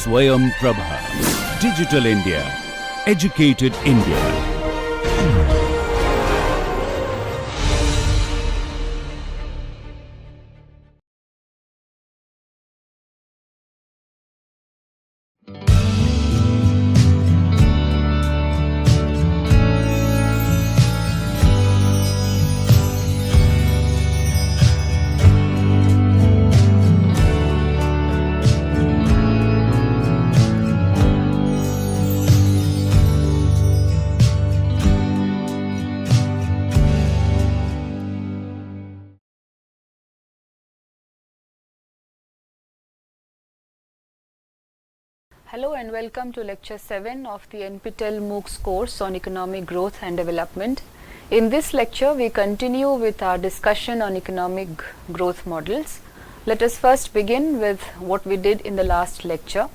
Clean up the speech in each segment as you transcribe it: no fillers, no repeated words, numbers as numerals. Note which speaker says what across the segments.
Speaker 1: Swayam Prabha. Digital India. Educated India.
Speaker 2: Hello and welcome to lecture 7 of the NPTEL MOOCs course on economic growth and development. In this lecture we continue with our discussion on economic growth models. Let us first begin with what we did in the last lecture.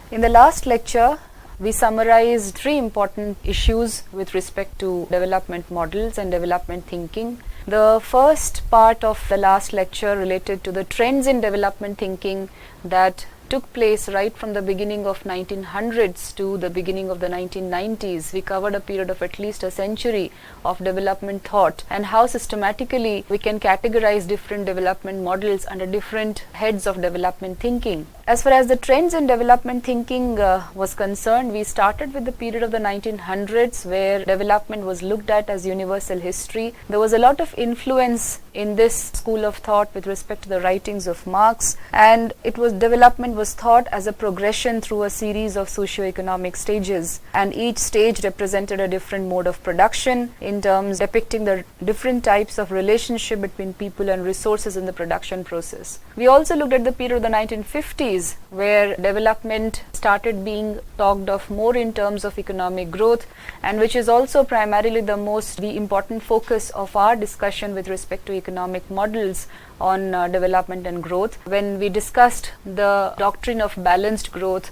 Speaker 2: In the last lecture we summarized 3 important issues with respect to development models and development thinking. The first part of the last lecture related to the trends in development thinking that took place right from the beginning of 1900s to the beginning of the 1990s. We covered a period of at least a century of development thought and how systematically we can categorize different development models under different heads of development thinking. As far as the trends in development thinking was concerned, we started with the period of the 1900s where development was looked at as universal history. There was a lot of influence in this school of thought with respect to the writings of Marx, and development was thought as a progression through a series of socio-economic stages, and each stage represented a different mode of production in terms depicting the different types of relationship between people and resources in the production process. We also looked at the period of the 1950s where development started being talked of more in terms of economic growth, and which is also primarily the important focus of our discussion with respect to economic models on development and growth. When we discussed the doctrine of balanced growth,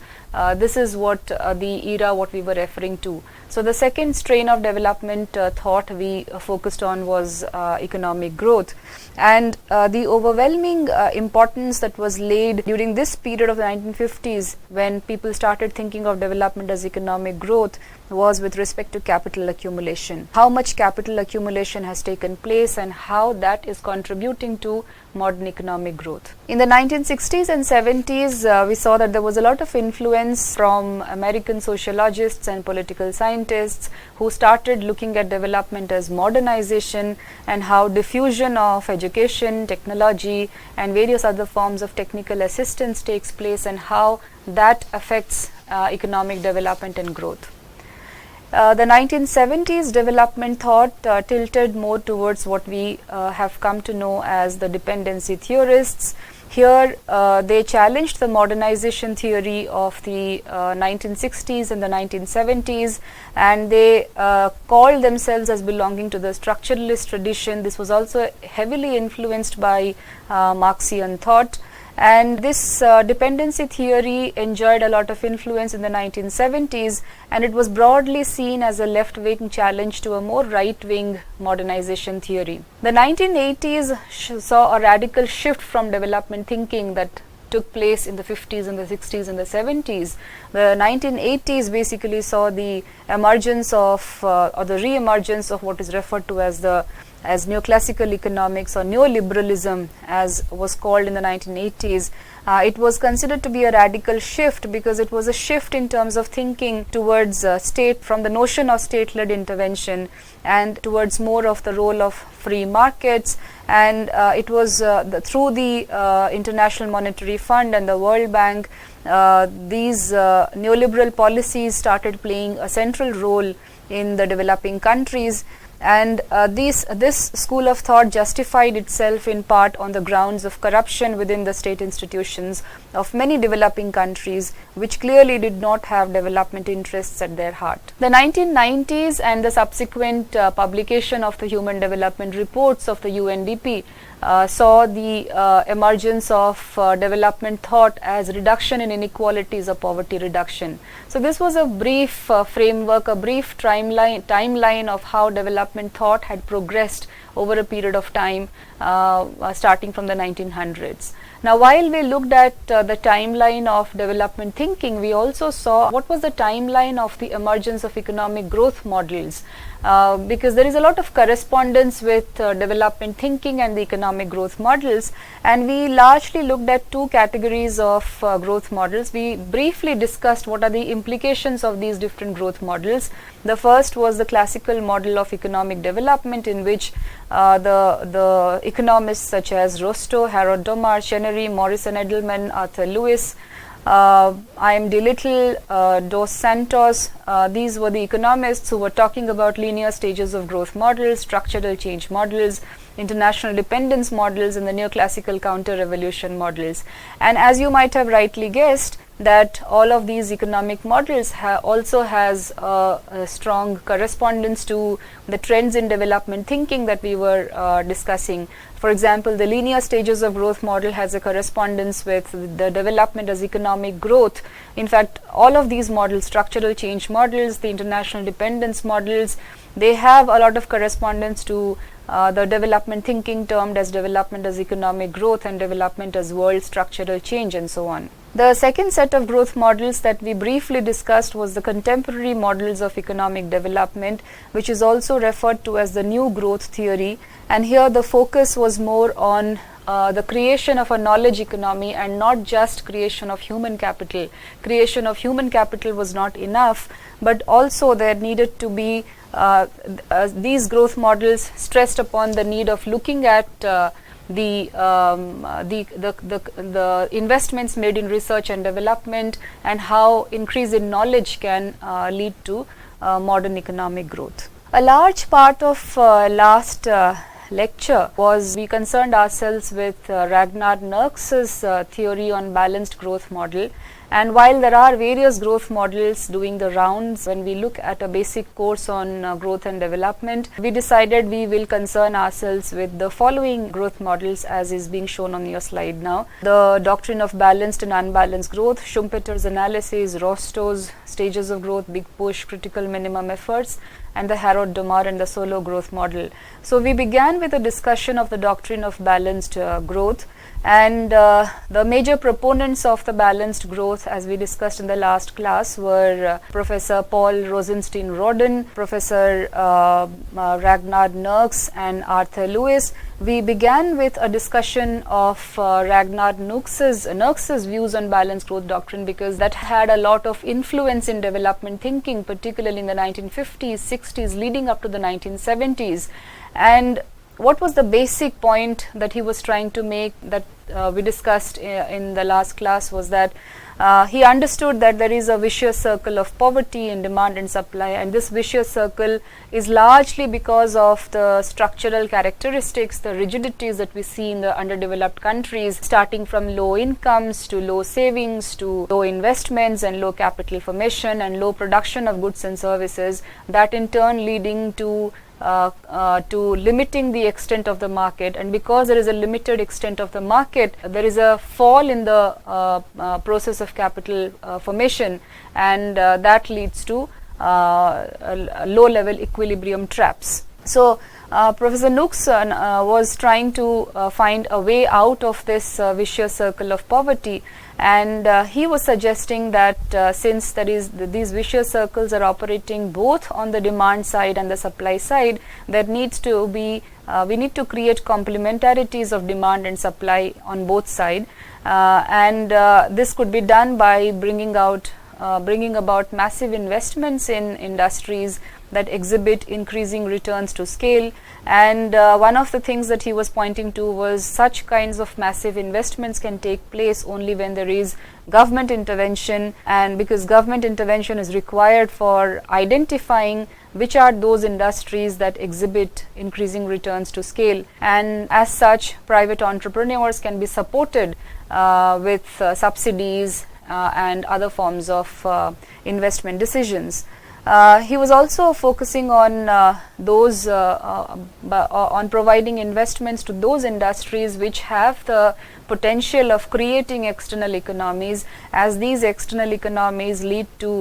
Speaker 2: this is what what we were referring to. So the second strain of development thought we focused on was economic growth, and the overwhelming importance that was laid during this period of the 1950s when people started thinking of development as economic growth was with respect to capital accumulation. How much capital accumulation has taken place and how that is contributing to modern economic growth. In the 1960s and 70s, we saw that there was a lot of influence from American sociologists and political scientists who started looking at development as modernization and how diffusion of education, technology and various other forms of technical assistance takes place and how that affects economic development and growth. The 1970s development thought tilted more towards what we have come to know as the dependency theorists. Here they challenged the modernization theory of the 1960s and the 1970s, and they called themselves as belonging to the structuralist tradition. This was also heavily influenced by Marxian thought. And this dependency theory enjoyed a lot of influence in the 1970s, and it was broadly seen as a left-wing challenge to a more right-wing modernization theory. The 1980s saw a radical shift from development thinking that took place in the 50s and the 60s and the 70s. The 1980s basically saw the emergence of or the re-emergence of what is referred to as neoclassical economics or neoliberalism, as was called in the 1980s. It was considered to be a radical shift because it was a shift in terms of thinking towards state, from the notion of state-led intervention and towards more of the role of free markets, and it was through the International Monetary Fund and the World Bank, these neoliberal policies started playing a central role in the developing countries. And this school of thought justified itself in part on the grounds of corruption within the state institutions of many developing countries, which clearly did not have development interests at their heart. The 1990s and the subsequent publication of the Human Development Reports of the UNDP saw the emergence of development thought as reduction in inequalities or poverty reduction. So this was a brief framework, a brief timeline of how development thought had progressed over a period of time starting from the 1900s. Now, while we looked at the timeline of development thinking, we also saw what was the timeline of the emergence of economic growth models, because there is a lot of correspondence with development thinking and the economic growth models, and we largely looked at two categories of growth models. We briefly discussed what are the implications of these different growth models. The first was the classical model of economic development, in which the economists such as Rostow, Harold Domar, Chenery, Morrison Edelman, Arthur Lewis, I.M.D. Little, Dos Santos, these were the economists who were talking about linear stages of growth models, structural change models, international dependence models, and the neoclassical counter-revolution models. And as you might have rightly guessed, that all of these economic models also has a strong correspondence to the trends in development thinking that we were discussing. For example, the linear stages of growth model has a correspondence with the development as economic growth. In fact, all of these models, structural change models, the international dependence models, they have a lot of correspondence to the development thinking termed as development as economic growth and development as world structural change, and so on. The second set of growth models that we briefly discussed was the contemporary models of economic development, which is also referred to as the new growth theory. And here the focus was more on the creation of a knowledge economy and not just creation of human capital. Creation of human capital was not enough, but also there needed to be these growth models stressed upon the need of looking at the investments made in research and development, and how increase in knowledge can lead to modern economic growth. A large part of last lecture was we concerned ourselves with Ragnar Nurks's theory on balanced growth model. And while there are various growth models doing the rounds, when we look at a basic course on growth and development, we decided we will concern ourselves with the following growth models as is being shown on your slide now. The doctrine of balanced and unbalanced growth, Schumpeter's analysis, Rostow's stages of growth, big push, critical minimum efforts, and the Harold Domar and the solo growth model. So we began with a discussion of the doctrine of balanced growth. And the major proponents of the balanced growth, as we discussed in the last class, were Professor Paul Rosenstein-Rodin, Professor Ragnar Nurks, and Arthur Lewis. We began with a discussion of Ragnar Nurks's views on balanced growth doctrine, because that had a lot of influence in development thinking, particularly in the 1950s, 60s, leading up to the 1970s. And what was the basic point that he was trying to make, that we discussed in the last class, was that he understood that there is a vicious circle of poverty in demand and supply, and this vicious circle is largely because of the structural characteristics, the rigidities that we see in the underdeveloped countries, starting from low incomes to low savings to low investments and low capital formation and low production of goods and services, that in turn leading to limiting the extent of the market. And because there is a limited extent of the market, there is a fall in the process of capital formation, and that leads to low level equilibrium traps. So Professor Nooks was trying to find a way out of this vicious circle of poverty, and he was suggesting that since these vicious circles are operating both on the demand side and the supply side, there needs to be we need to create complementarities of demand and supply on both sides, and this could be done by bringing about massive investments in industries that exhibit increasing returns to scale. And one of the things that he was pointing to was such kinds of massive investments can take place only when there is government intervention, and because government intervention is required for identifying which are those industries that exhibit increasing returns to scale, and as such private entrepreneurs can be supported with subsidies and other forms of investment decisions. He was also focusing on on providing investments to those industries which have the potential of creating external economies, as these external economies lead to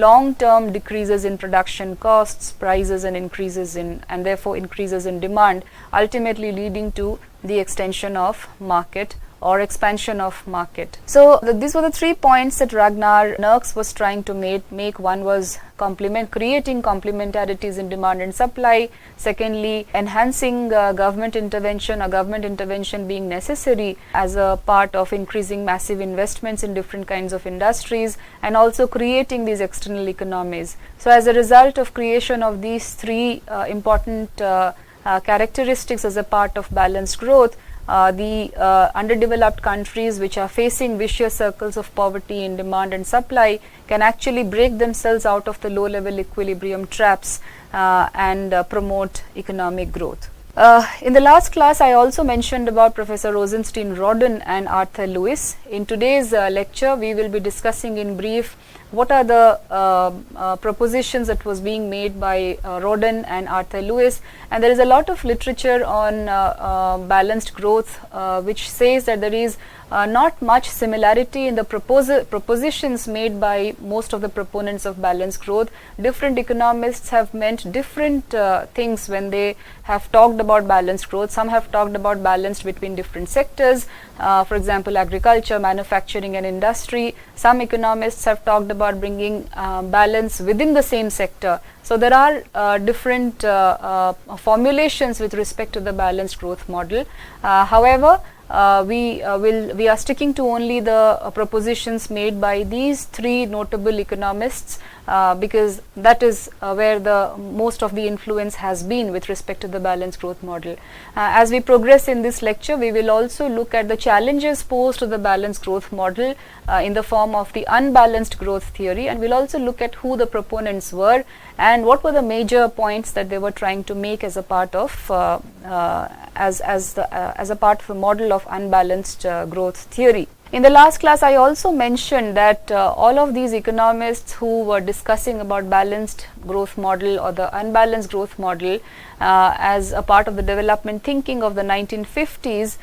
Speaker 2: long-term decreases in production costs, prices, and therefore increases in demand, ultimately leading to the extension of market or expansion of market. So these were the 3 points that Ragnar Nerks was trying to make. One was creating complementarities in demand and supply. Secondly, enhancing government intervention, or government intervention being necessary as a part of increasing massive investments in different kinds of industries, and also creating these external economies. So as a result of creation of these 3 important characteristics as a part of balanced growth, the underdeveloped countries which are facing vicious circles of poverty in demand and supply can actually break themselves out of the low level equilibrium traps and promote economic growth. In the last class, I also mentioned about Professor Rosenstein-Rodin and Arthur Lewis. In today's lecture, we will be discussing in brief what are the propositions that was being made by Rodin and Arthur Lewis. And there is a lot of literature on balanced growth which says that there is not much similarity in the propositions made by most of the proponents of balanced growth. Different economists have meant different things when they have talked about balanced growth. Some have talked about balanced between different sectors, for example, agriculture, manufacturing, and industry. Some economists have talked about bringing balance within the same sector. So there are different formulations with respect to the balanced growth model. However, we are sticking to only the propositions made by these 3 notable economists because that is where the most of the influence has been with respect to the balanced growth model. As we progress in this lecture, we will also look at the challenges posed to the balanced growth model in the form of the unbalanced growth theory, and we'll also look at who the proponents were and what were the major points that they were trying to make as a part of as a part of the model of unbalanced growth theory. In the last class, I also mentioned that all of these economists who were discussing about balanced growth model or the unbalanced growth model as a part of the development thinking of the 1950s,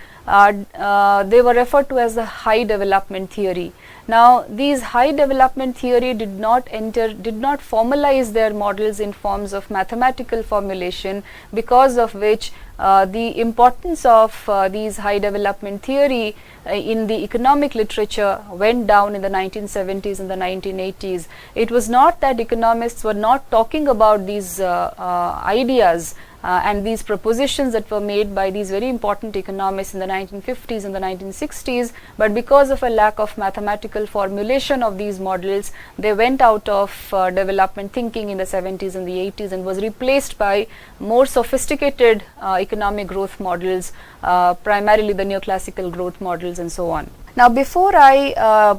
Speaker 2: they were referred to as the high development theory. Now, these high development theory did not formalize their models in forms of mathematical formulation, because of which the importance of these high development theory in the economic literature went down in the 1970s and the 1980s. It was not that economists were not talking about these ideas and these propositions that were made by these very important economists in the 1950s and the 1960s, but because of a lack of mathematical formulation of these models, they went out of development thinking in the 70s and the 80s and was replaced by more sophisticated economic growth models, primarily the neoclassical growth models and so on. Now, before I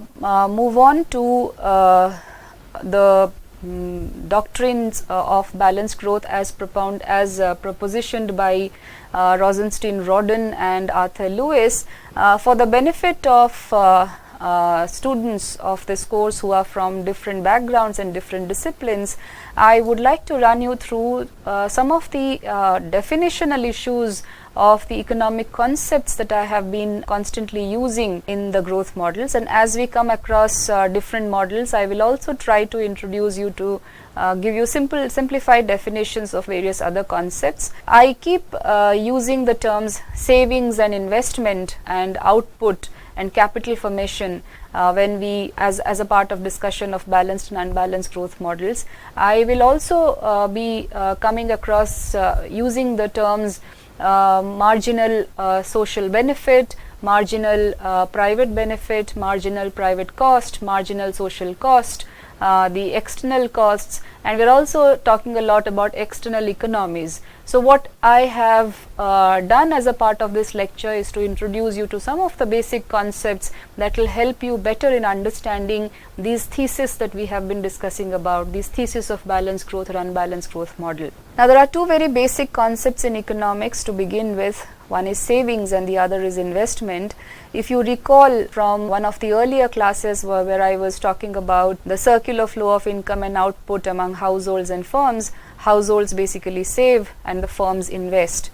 Speaker 2: move on to the doctrines of balanced growth as propositioned by Rosenstein-Rodin and Arthur Lewis, for the benefit of students of this course who are from different backgrounds and different disciplines, I would like to run you through some of the definitional issues of the economic concepts that I have been constantly using in the growth models. And as we come across different models, I will also try to introduce you to give you simplified definitions of various other concepts. I keep using the terms savings and investment and output and capital formation when we as a part of discussion of balanced and unbalanced growth models. I will also be coming across using the terms marginal social benefit, marginal private benefit, marginal private cost, marginal social cost, the external costs, and we're also talking a lot about external economies. So what I have done as a part of this lecture is to introduce you to some of the basic concepts that will help you better in understanding these theses that we have been discussing about, these theses of balanced growth or unbalanced growth model. Now, there are two very basic concepts in economics to begin with. One is savings and the other is investment. If you recall from one of the earlier classes where I was talking about the circular flow of income and output among households and firms, households basically save and the firms invest.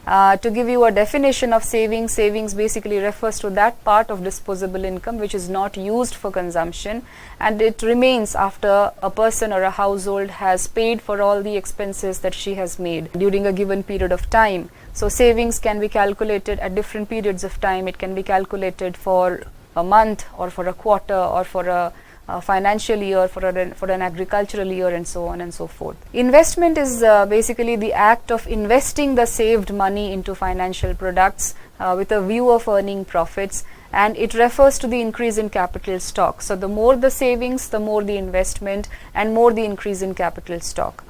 Speaker 2: To give you a definition of savings, savings basically refers to that part of disposable income which is not used for consumption and it remains after a person or a household has paid for all the expenses that she has made during a given period of time. So savings can be calculated at different periods of time. It can be calculated for a month or for a quarter or for a financial year, for an agricultural year, and so on and so forth. Investment is basically the act of investing the saved money into financial products with a view of earning profits, and it refers to the increase in capital stock. So the more the savings, the more the investment, and more the increase in capital stock.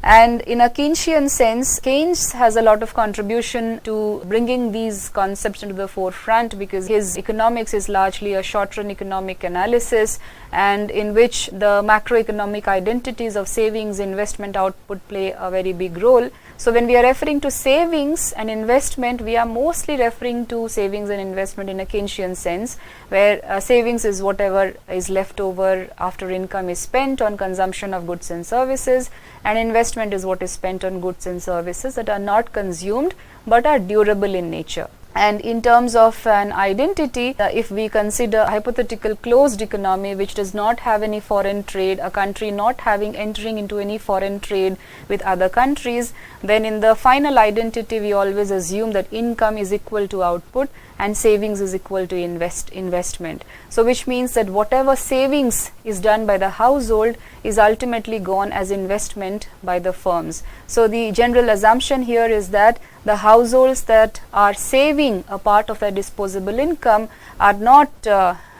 Speaker 2: And in a Keynesian sense, Keynes has a lot of contribution to bringing these concepts into the forefront because his economics is largely a short-run economic analysis and in which the macroeconomic identities of savings, investment, output play a very big role. So when we are referring to savings and investment, we are mostly referring to savings and investment in a Keynesian sense, where savings is whatever is left over after income is spent on consumption of goods and services, and investment is what is spent on goods and services that are not consumed but are durable in nature. And in terms of an identity, if we consider hypothetical closed economy which does not have any foreign trade, a country not entering into any foreign trade with other countries, then in the final identity we always assume that income is equal to output and savings is equal to investment. So which means that whatever savings is done by the household is ultimately gone as investment by the firms. So the general assumption here is that the households that are saving a part of their disposable income are not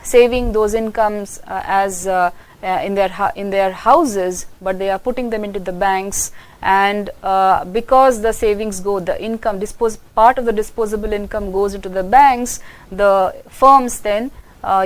Speaker 2: saving those incomes in their houses, but they are putting them into the banks, and because the savings go, the income part of the disposable income goes into the banks, the firms then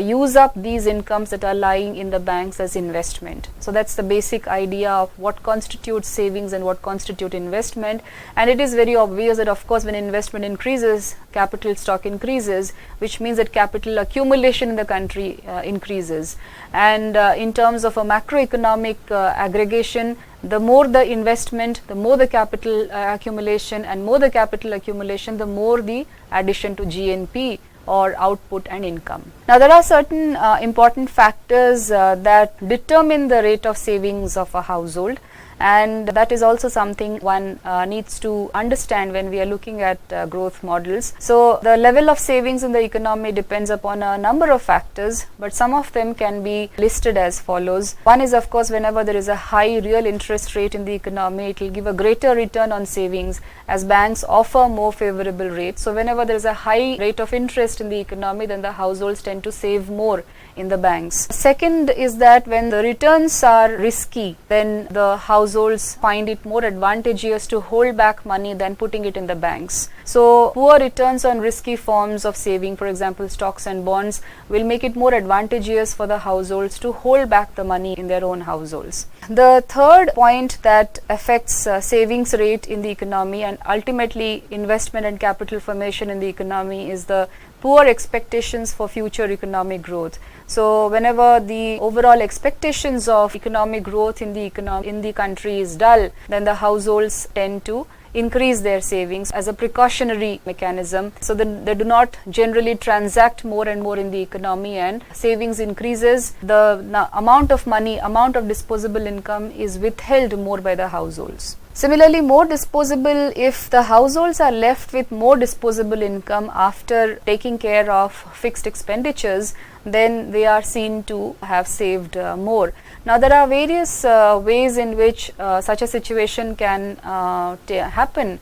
Speaker 2: use up these incomes that are lying in the banks as investment. So that's the basic idea of what constitutes savings and what constitutes investment. And it is very obvious that of course when investment increases, capital stock increases, which means that capital accumulation in the country increases. And in terms of a macroeconomic aggregation, the more the investment, the more the capital accumulation, and more the capital accumulation, the more the addition to GNP or output and income. Now there are certain important factors that determine the rate of savings of a household, and that is also something one needs to understand when we are looking at growth models. So the level of savings in the economy depends upon a number of factors, but some of them can be listed as follows. One is of course whenever there is a high real interest rate in the economy, it will give a greater return on savings as banks offer more favorable rates. So whenever there is a high rate of interest in the economy, then the households tend to save more in the banks. Second is that when the returns are risky, then the households find it more advantageous to hold back money than putting it in the banks. So poor returns on risky forms of saving, for example stocks and bonds, will make it more advantageous for the households to hold back the money in their own households. The third point that affects savings rate in the economy and ultimately investment and capital formation in the economy is the poor expectations for future economic growth. So whenever the overall expectations of economic growth in the country is dull, then the households tend to increase their savings as a precautionary mechanism, so that they do not generally transact more and more in the economy, and savings increases, the amount of money, amount of disposable income is withheld more by the households. Similarly, more disposable, if the households are left with more disposable income after taking care of fixed expenditures, then they are seen to have saved more. Now there are various ways in which such a situation can happen,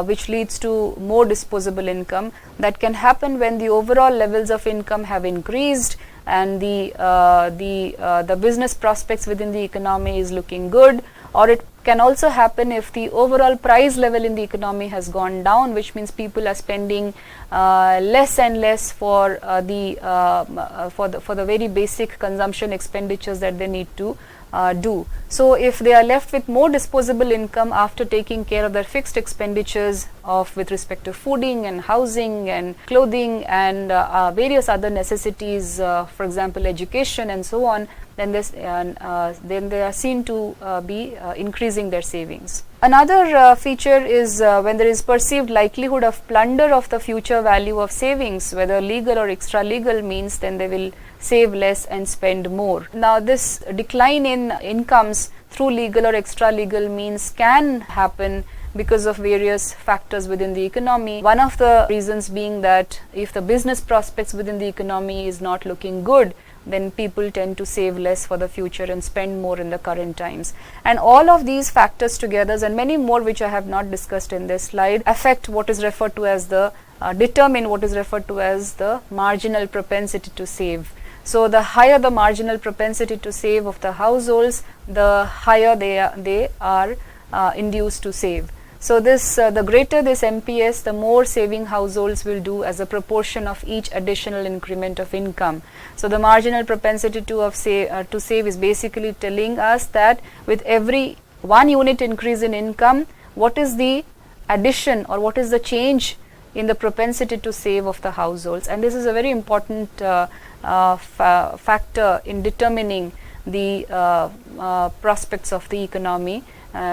Speaker 2: which leads to more disposable income. That can happen when the overall levels of income have increased and the business prospects within the economy is looking good, or it can also happen if the overall price level in the economy has gone down, which means people are spending less and less for the very basic consumption expenditures that they need to do. So if they are left with more disposable income after taking care of their fixed expenditures, of with respect to fooding and housing and clothing and various other necessities, for example education and so on, then they are seen to be increasing their savings. Another feature is when there is perceived likelihood of plunder of the future value of savings, whether legal or extra legal means, then they will save less and spend more. Now this decline in incomes through legal or extra legal means can happen because of various factors within the economy. One of the reasons being that if the business prospects within the economy is not looking good, then people tend to save less for the future and spend more in the current times. And all of these factors together and many more which I have not discussed in this slide affect what is referred to as the determine what is referred to as the marginal propensity to save. So the higher the marginal propensity to save of the households, the higher they are induced to save. So this the greater this MPS, the more saving households will do as a proportion of each additional increment of income. So the marginal propensity to save is basically telling us that with every 1 unit increase in income, what is the addition or what is the change in the propensity to save of the households. And this is a very important factor in determining the prospects of the economy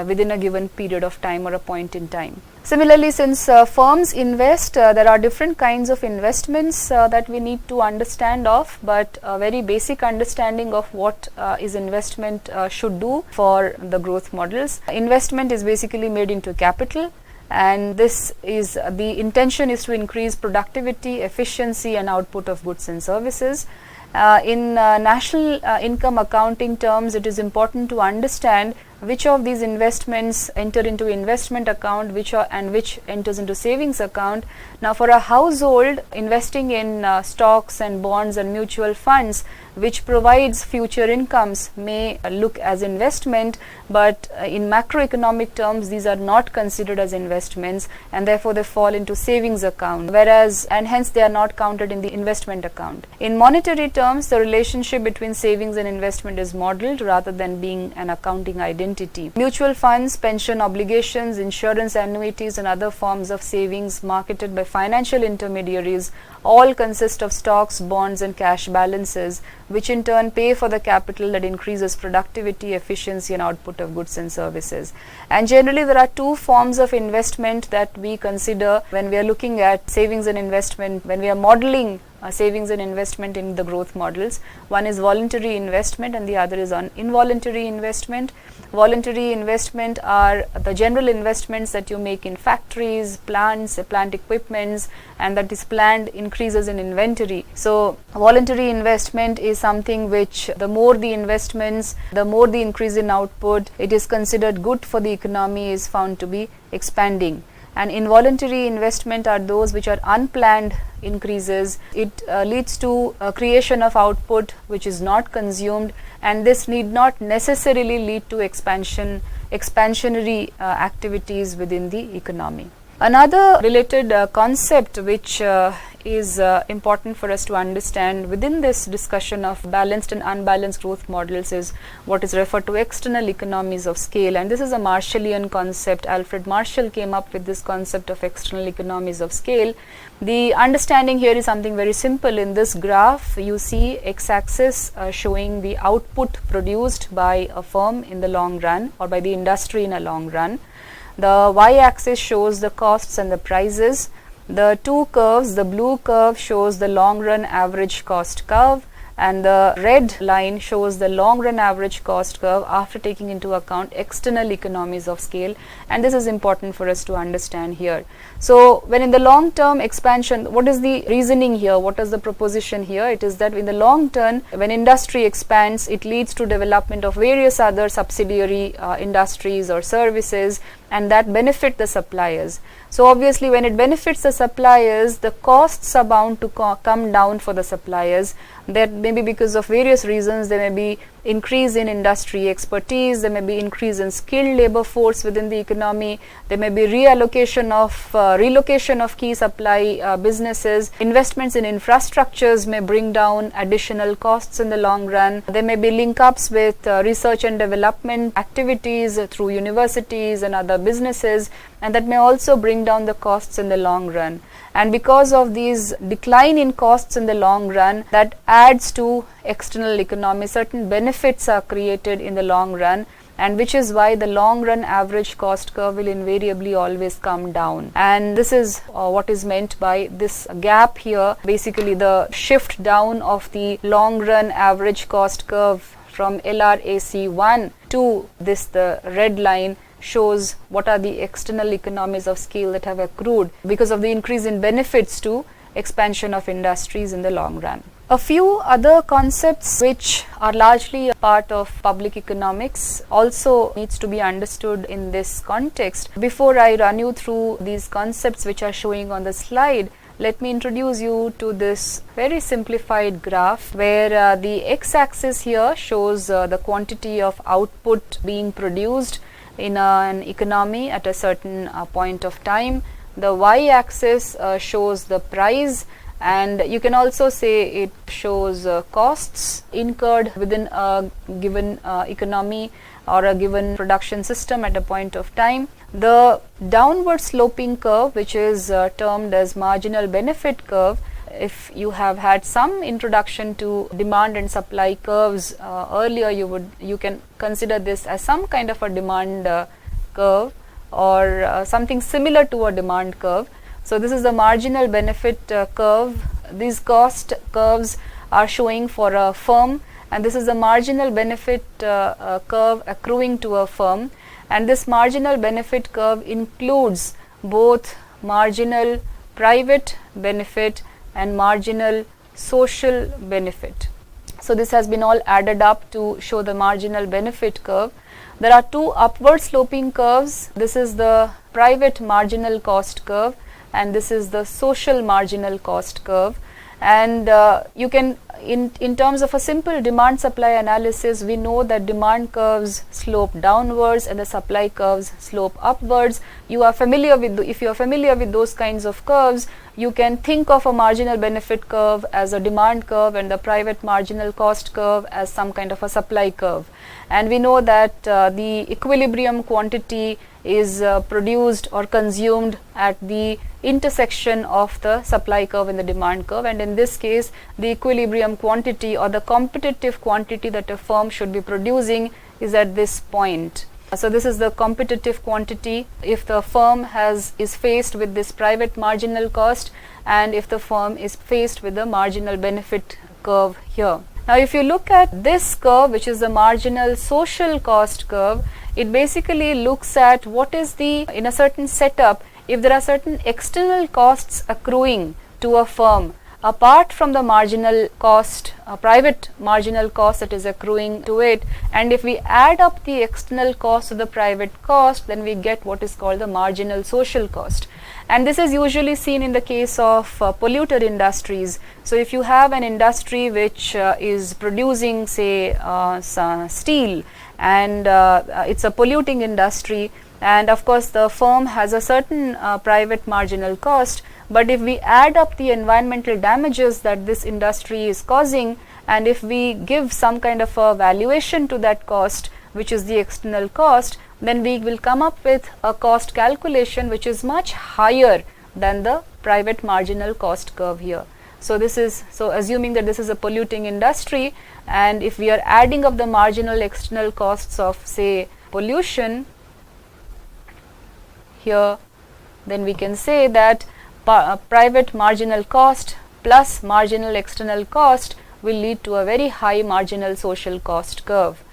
Speaker 2: within a given period of time or a point in time. Similarly, since firms invest, there are different kinds of investments that we need to understand of, but a very basic understanding of what is investment should do for the growth models. Investment is basically made into capital, and this is the intention is to increase productivity, efficiency and output of goods and services. In national income accounting terms, it is important to understand which of these investments enter into investment account, which enters into savings account. Now for a household, investing in stocks and bonds and mutual funds which provides future incomes may look as investment, but in macroeconomic terms these are not considered as investments and therefore they fall into savings account, and hence they are not counted in the investment account. In monetary terms, the relationship between savings and investment is modeled rather than being an accounting identity. Mutual funds, pension obligations, insurance annuities and other forms of savings marketed by financial intermediaries all consist of stocks, bonds and cash balances, which in turn pay for the capital that increases productivity, efficiency and output of goods and services. And generally there are two forms of investment that we consider when we are looking at savings and investment, when we are modeling savings and investment in the growth models. One is voluntary investment and the other is on involuntary investment. Voluntary investment are the general investments that you make in factories, plants, plant equipments, and that is planned increases in inventory. So voluntary investment is something which the more the investments, the more the increase in output, it is considered good for the economy, is found to be expanding. And involuntary investment are those which are unplanned increases. It leads to creation of output which is not consumed, and this need not necessarily lead to expansionary activities within the economy. Another related concept which is important for us to understand within this discussion of balanced and unbalanced growth models is what is referred to external economies of scale, and this is a Marshallian concept. Alfred Marshall came up with this concept of external economies of scale. The understanding here is something very simple. In this graph you see x-axis showing the output produced by a firm in the long run or by the industry in a long run. The y-axis shows the costs and the prices. The two curves, the blue curve shows the long run average cost curve and the red line shows the long run average cost curve after taking into account external economies of scale, and this is important for us to understand here. So when in the long term expansion, what is the reasoning here, what is the proposition here? It is that in the long term, when industry expands, it leads to development of various other subsidiary industries or services, and that benefit the suppliers. So obviously when it benefits the suppliers, the costs are bound to come down for the suppliers. That may be because of various reasons. There may be increase in industry expertise, there may be increase in skilled labor force within the economy, there may be relocation of key supply businesses, investments in infrastructures may bring down additional costs in the long run, there may be link ups with research and development activities through universities and other businesses, and that may also bring down the costs in the long run. And because of these decline in costs in the long run, that adds to external economy. Certain benefits are created in the long run, and which is why the long run average cost curve will invariably always come down. And this is what is meant by this gap here. Basically, the shift down of the long run average cost curve from LRAC1 to this, the red line, shows what are the external economies of scale that have accrued because of the increase in benefits to expansion of industries in the long run. A few other concepts which are largely a part of public economics also needs to be understood in this context. Before I run you through these concepts which are showing on the slide, let me introduce you to this very simplified graph where the x-axis here shows the quantity of output being produced in an economy at a certain point of time. The y-axis shows the price, and you can also say it shows costs incurred within a given economy or a given production system at a point of time. The downward sloping curve, which is termed as marginal benefit curve, if you have had some introduction to demand and supply curves earlier, you can consider this as some kind of a demand curve or something similar to a demand curve. So this is the marginal benefit curve. These cost curves are showing for a firm, and this is the marginal benefit curve accruing to a firm. And this marginal benefit curve includes both marginal private benefit and marginal social benefit. So this has been all added up to show the marginal benefit curve. There are two upward sloping curves. This is the private marginal cost curve, and this is the social marginal cost curve. And you can, in terms of a simple demand supply analysis, we know that demand curves slope downwards and the supply curves slope upwards. You are familiar with, if you are familiar with those kinds of curves, you can think of a marginal benefit curve as a demand curve and the private marginal cost curve as some kind of a supply curve. And we know that the equilibrium quantity is produced or consumed at the intersection of the supply curve and the demand curve, and in this case the equilibrium quantity or the competitive quantity that a firm should be producing is at this point. So this is the competitive quantity if the firm is faced with this private marginal cost, and if the firm is faced with the marginal benefit curve here. Now if you look at this curve, which is the marginal social cost curve, it basically looks at what is the, in a certain setup, if there are certain external costs accruing to a firm apart from the marginal cost, private marginal cost that is accruing to it, and if we add up the external cost to the private cost, then we get what is called the marginal social cost. And this is usually seen in the case of polluter industries. So if you have an industry which is producing, say, steel, and it's a polluting industry, and of course the firm has a certain private marginal cost, but if we add up the environmental damages that this industry is causing, and if we give some kind of a valuation to that cost, which is the external cost, then we will come up with a cost calculation which is much higher than the private marginal cost curve here. So this is, so assuming that this is a polluting industry, and if we are adding up the marginal external costs of, say, pollution here, then we can say that private marginal cost plus marginal external cost will lead to a very high marginal social cost curve.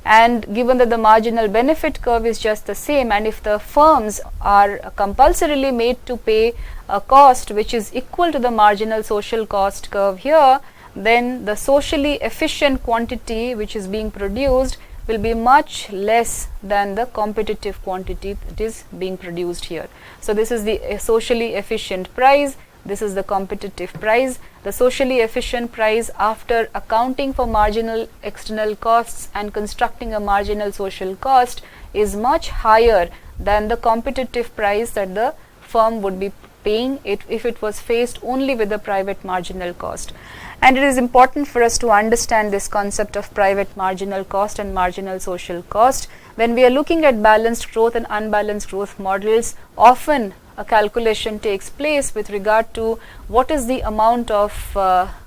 Speaker 2: And given that the marginal benefit curve is just the same, and if the firms are compulsorily made to pay a cost which is equal to the marginal social cost curve here, then the socially efficient quantity which is being produced will be much less than the competitive quantity that is being produced here. So this is the socially efficient price, this is the competitive price. The socially efficient price, after accounting for marginal external costs and constructing a marginal social cost, is much higher than the competitive price that the firm would be paying if it was faced only with the private marginal cost. And it is important for us to understand this concept of private marginal cost and marginal social cost. When we are looking at balanced growth and unbalanced growth models, often a calculation takes place with regard to what is the amount of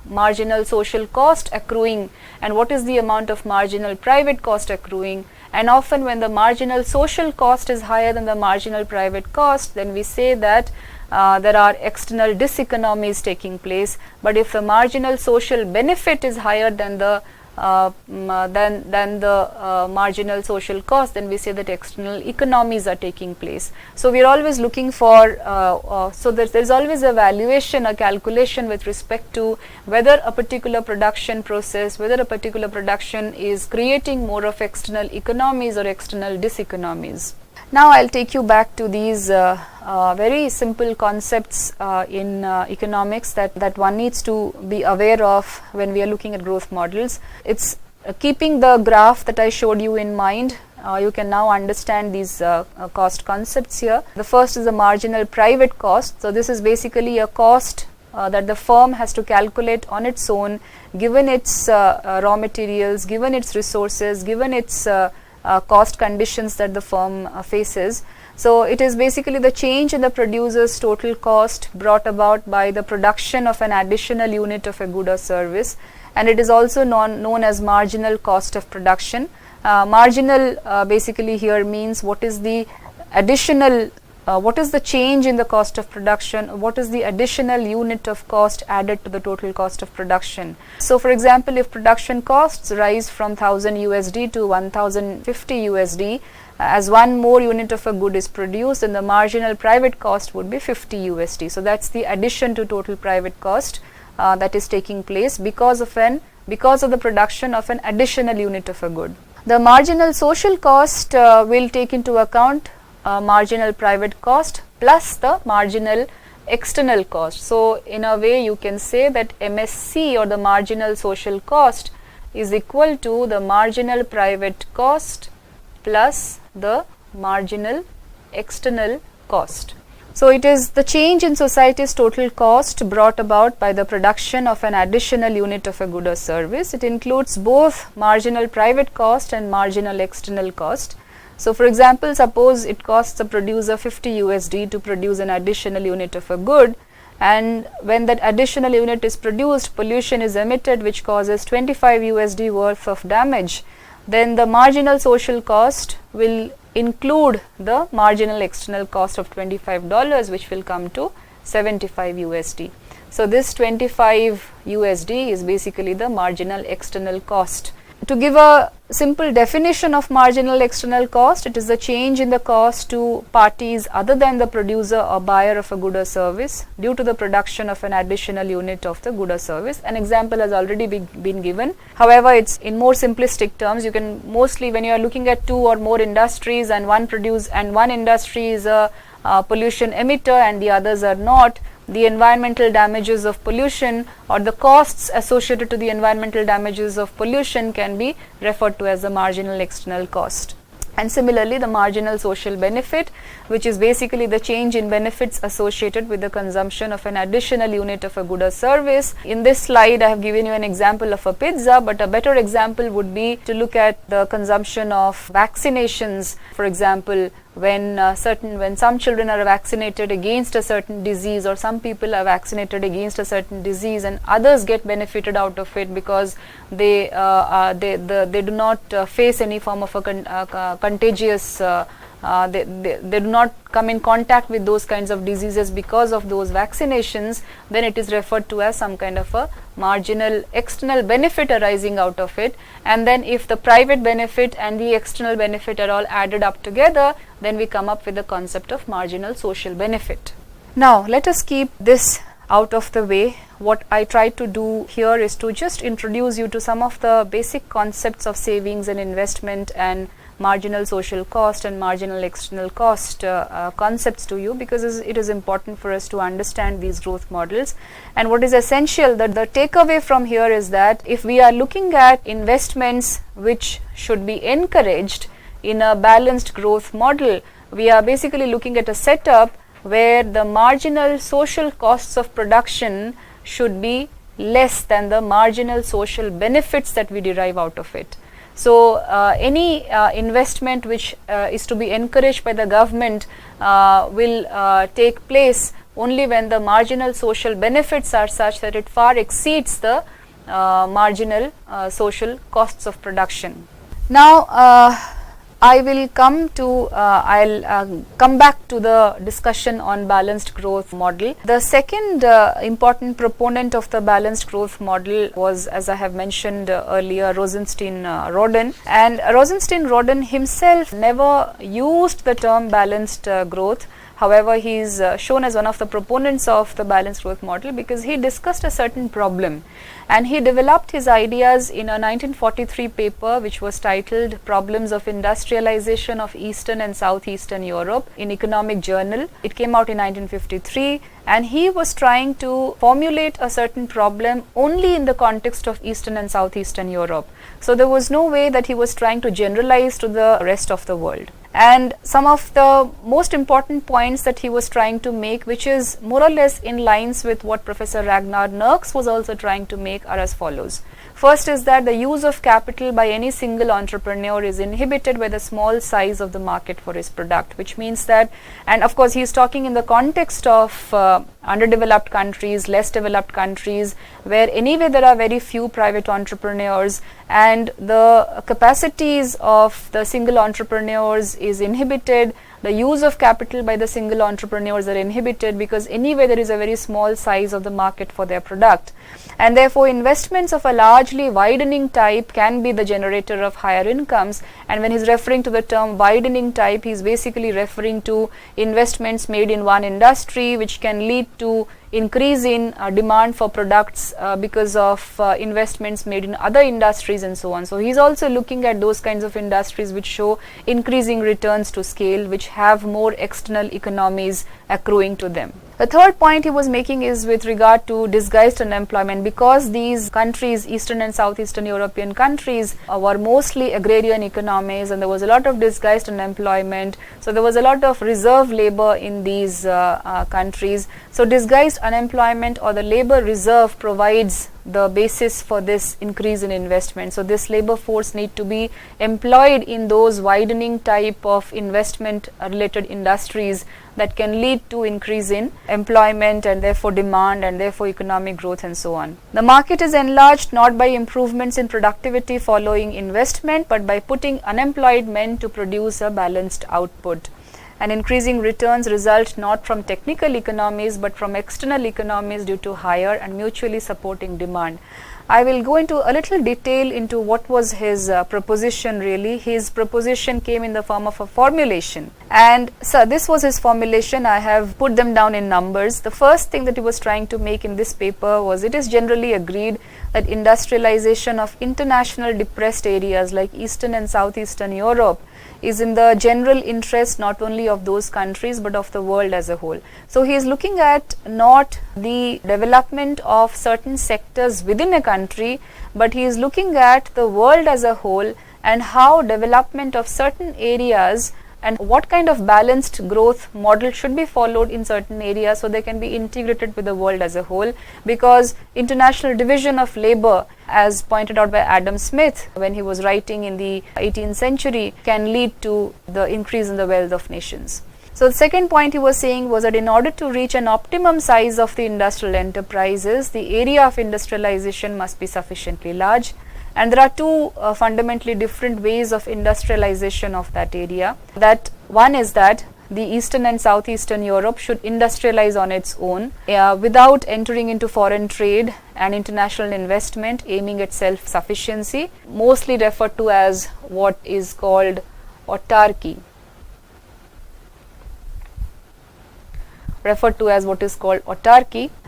Speaker 2: marginal social cost accruing and what is the amount of marginal private cost accruing. And often when the marginal social cost is higher than the marginal private cost, then we say that there are external diseconomies taking place. But if the marginal social benefit is higher than the marginal social cost, then we say that external economies are taking place. So we are always looking for, so there's always a valuation, a calculation with respect to whether a particular production process, whether a particular production is creating more of external economies or external diseconomies. Now I'll take you back to these very simple concepts in economics that one needs to be aware of when we are looking at growth models. It's keeping the graph that I showed you in mind. You can now understand these cost concepts here. The first is the marginal private cost. So this is basically a cost that the firm has to calculate on its own, given its raw materials, given its resources, given its cost conditions that the firm faces. So it is basically the change in the producer's total cost brought about by the production of an additional unit of a good or service, and it is also known as marginal cost of production. Marginal basically here means what is the additional what is the change in the cost of production, what is the additional unit of cost added to the total cost of production. So for example, if production costs rise from 1000 USD to 1050 USD, as one more unit of a good is produced, then the marginal private cost would be 50 USD. So that's the addition to total private cost that is taking place because of the production of an additional unit of a good. The marginal social cost will take into account marginal private cost plus the marginal external cost. So in a way you can say that MSC, or the marginal social cost, is equal to the marginal private cost plus the marginal external cost. So it is the change in society's total cost brought about by the production of an additional unit of a good or service. It includes both marginal private cost and marginal external cost. So for example, suppose it costs a producer 50 USD to produce an additional unit of a good, and when that additional unit is produced, pollution is emitted which causes 25 USD worth of damage. Then the marginal social cost will include the marginal external cost of $25, which will come to 75 USD. So this 25 USD is basically the marginal external cost. To give a simple definition of marginal external cost, it is the change in the cost to parties other than the producer or buyer of a good or service due to the production of an additional unit of the good or service. An example has already been given. However, it's in more simplistic terms. You can mostly, when you are looking at two or more industries and one industry is a pollution emitter and the others are not, the environmental damages of pollution or the costs associated to the environmental damages of pollution can be referred to as the marginal external cost. And similarly, the marginal social benefit, which is basically the change in benefits associated with the consumption of an additional unit of a good or service. In this slide, I have given you an example of a pizza, but a better example would be to look at the consumption of vaccinations. For example, when some children are vaccinated against a certain disease, or some people are vaccinated against a certain disease, and others get benefited out of it because they do not face any form of a contagious they do not come in contact with those kinds of diseases because of those vaccinations, then it is referred to as some kind of a marginal external benefit arising out of it. And then if the private benefit and the external benefit are all added up together, then we come up with the concept of marginal social benefit. Now let us keep this out of the way. What I try to do here is to just introduce you to some of the basic concepts of savings and investment and marginal social cost and marginal external cost concepts to you, because it is important for us to understand these growth models. And what is essential, that the takeaway from here is that if we are looking at investments which should be encouraged in a balanced growth model, we are basically looking at a setup where the marginal social costs of production should be less than the marginal social benefits that we derive out of it. So any investment which is to be encouraged by the government will take place only when the marginal social benefits are such that it far exceeds the marginal social costs of production. Now I will come to, I'll come back to the discussion on balanced growth model. The second important proponent of the balanced growth model was, as I have mentioned earlier, Rosenstein-Roden. And Rosenstein-Roden himself never used the term balanced growth. However, he is shown as one of the proponents of the balanced growth model because he discussed a certain problem, and he developed his ideas in a 1943 paper which was titled Problems of Industrialization of Eastern and Southeastern Europe in Economic Journal. It came out in 1953, and he was trying to formulate a certain problem only in the context of Eastern and Southeastern Europe. So there was no way that he was trying to generalize to the rest of the world. And some of the most important points that he was trying to make, which is more or less in lines with what Professor Ragnar Nerks was also trying to make, are as follows. First is that the use of capital by any single entrepreneur is inhibited by the small size of the market for his product, which means that, and of course he is talking in the context of underdeveloped countries, less developed countries, where anyway there are very few private entrepreneurs, and the capacities of the single entrepreneurs is inhibited. The use of capital by the single entrepreneurs are inhibited because anyway there is a very small size of the market for their product, and therefore investments of a largely widening type can be the generator of higher incomes. And when he is referring to the term widening type, he is basically referring to investments made in one industry which can lead to increase in demand for products because of investments made in other industries and so on. So he is also looking at those kinds of industries which show increasing returns to scale, which have more external economies accruing to them. The third point he was making is with regard to disguised unemployment. Because these countries, Eastern and Southeastern European countries, were mostly agrarian economies, and there was a lot of disguised unemployment. So there was a lot of reserve labor in these countries. So disguised unemployment or the labor reserve provides the basis for this increase in investment. So this labor force need to be employed in those widening type of investment related industries that can lead to increase in employment and therefore demand and therefore economic growth and so on. The market is enlarged not by improvements in productivity following investment, but by putting unemployed men to produce a balanced output. And increasing returns result not from technical economies but from external economies due to higher and mutually supporting demand. I will go into a little detail into what was his proposition really. His proposition came in the form of a formulation, and so this was his formulation. I have put them down in numbers. The first thing that he was trying to make in this paper was, it is generally agreed that industrialization of international depressed areas like Eastern and Southeastern Europe is in the general interest not only of those countries but of the world as a whole. So he is looking at not the development of certain sectors within a country, but he is looking at the world as a whole and how development of certain areas and what kind of balanced growth model should be followed in certain areas so they can be integrated with the world as a whole. Because international division of labor, as pointed out by Adam Smith when he was writing in the 18th century, can lead to the increase in the wealth of nations. So the second point he was saying was that in order to reach an optimum size of the industrial enterprises, the area of industrialization must be sufficiently large. And there are two fundamentally different ways of industrialization of that area. That one is that the Eastern and Southeastern Europe should industrialize on its own without entering into foreign trade and international investment, aiming at self-sufficiency, mostly referred to as what is called autarky.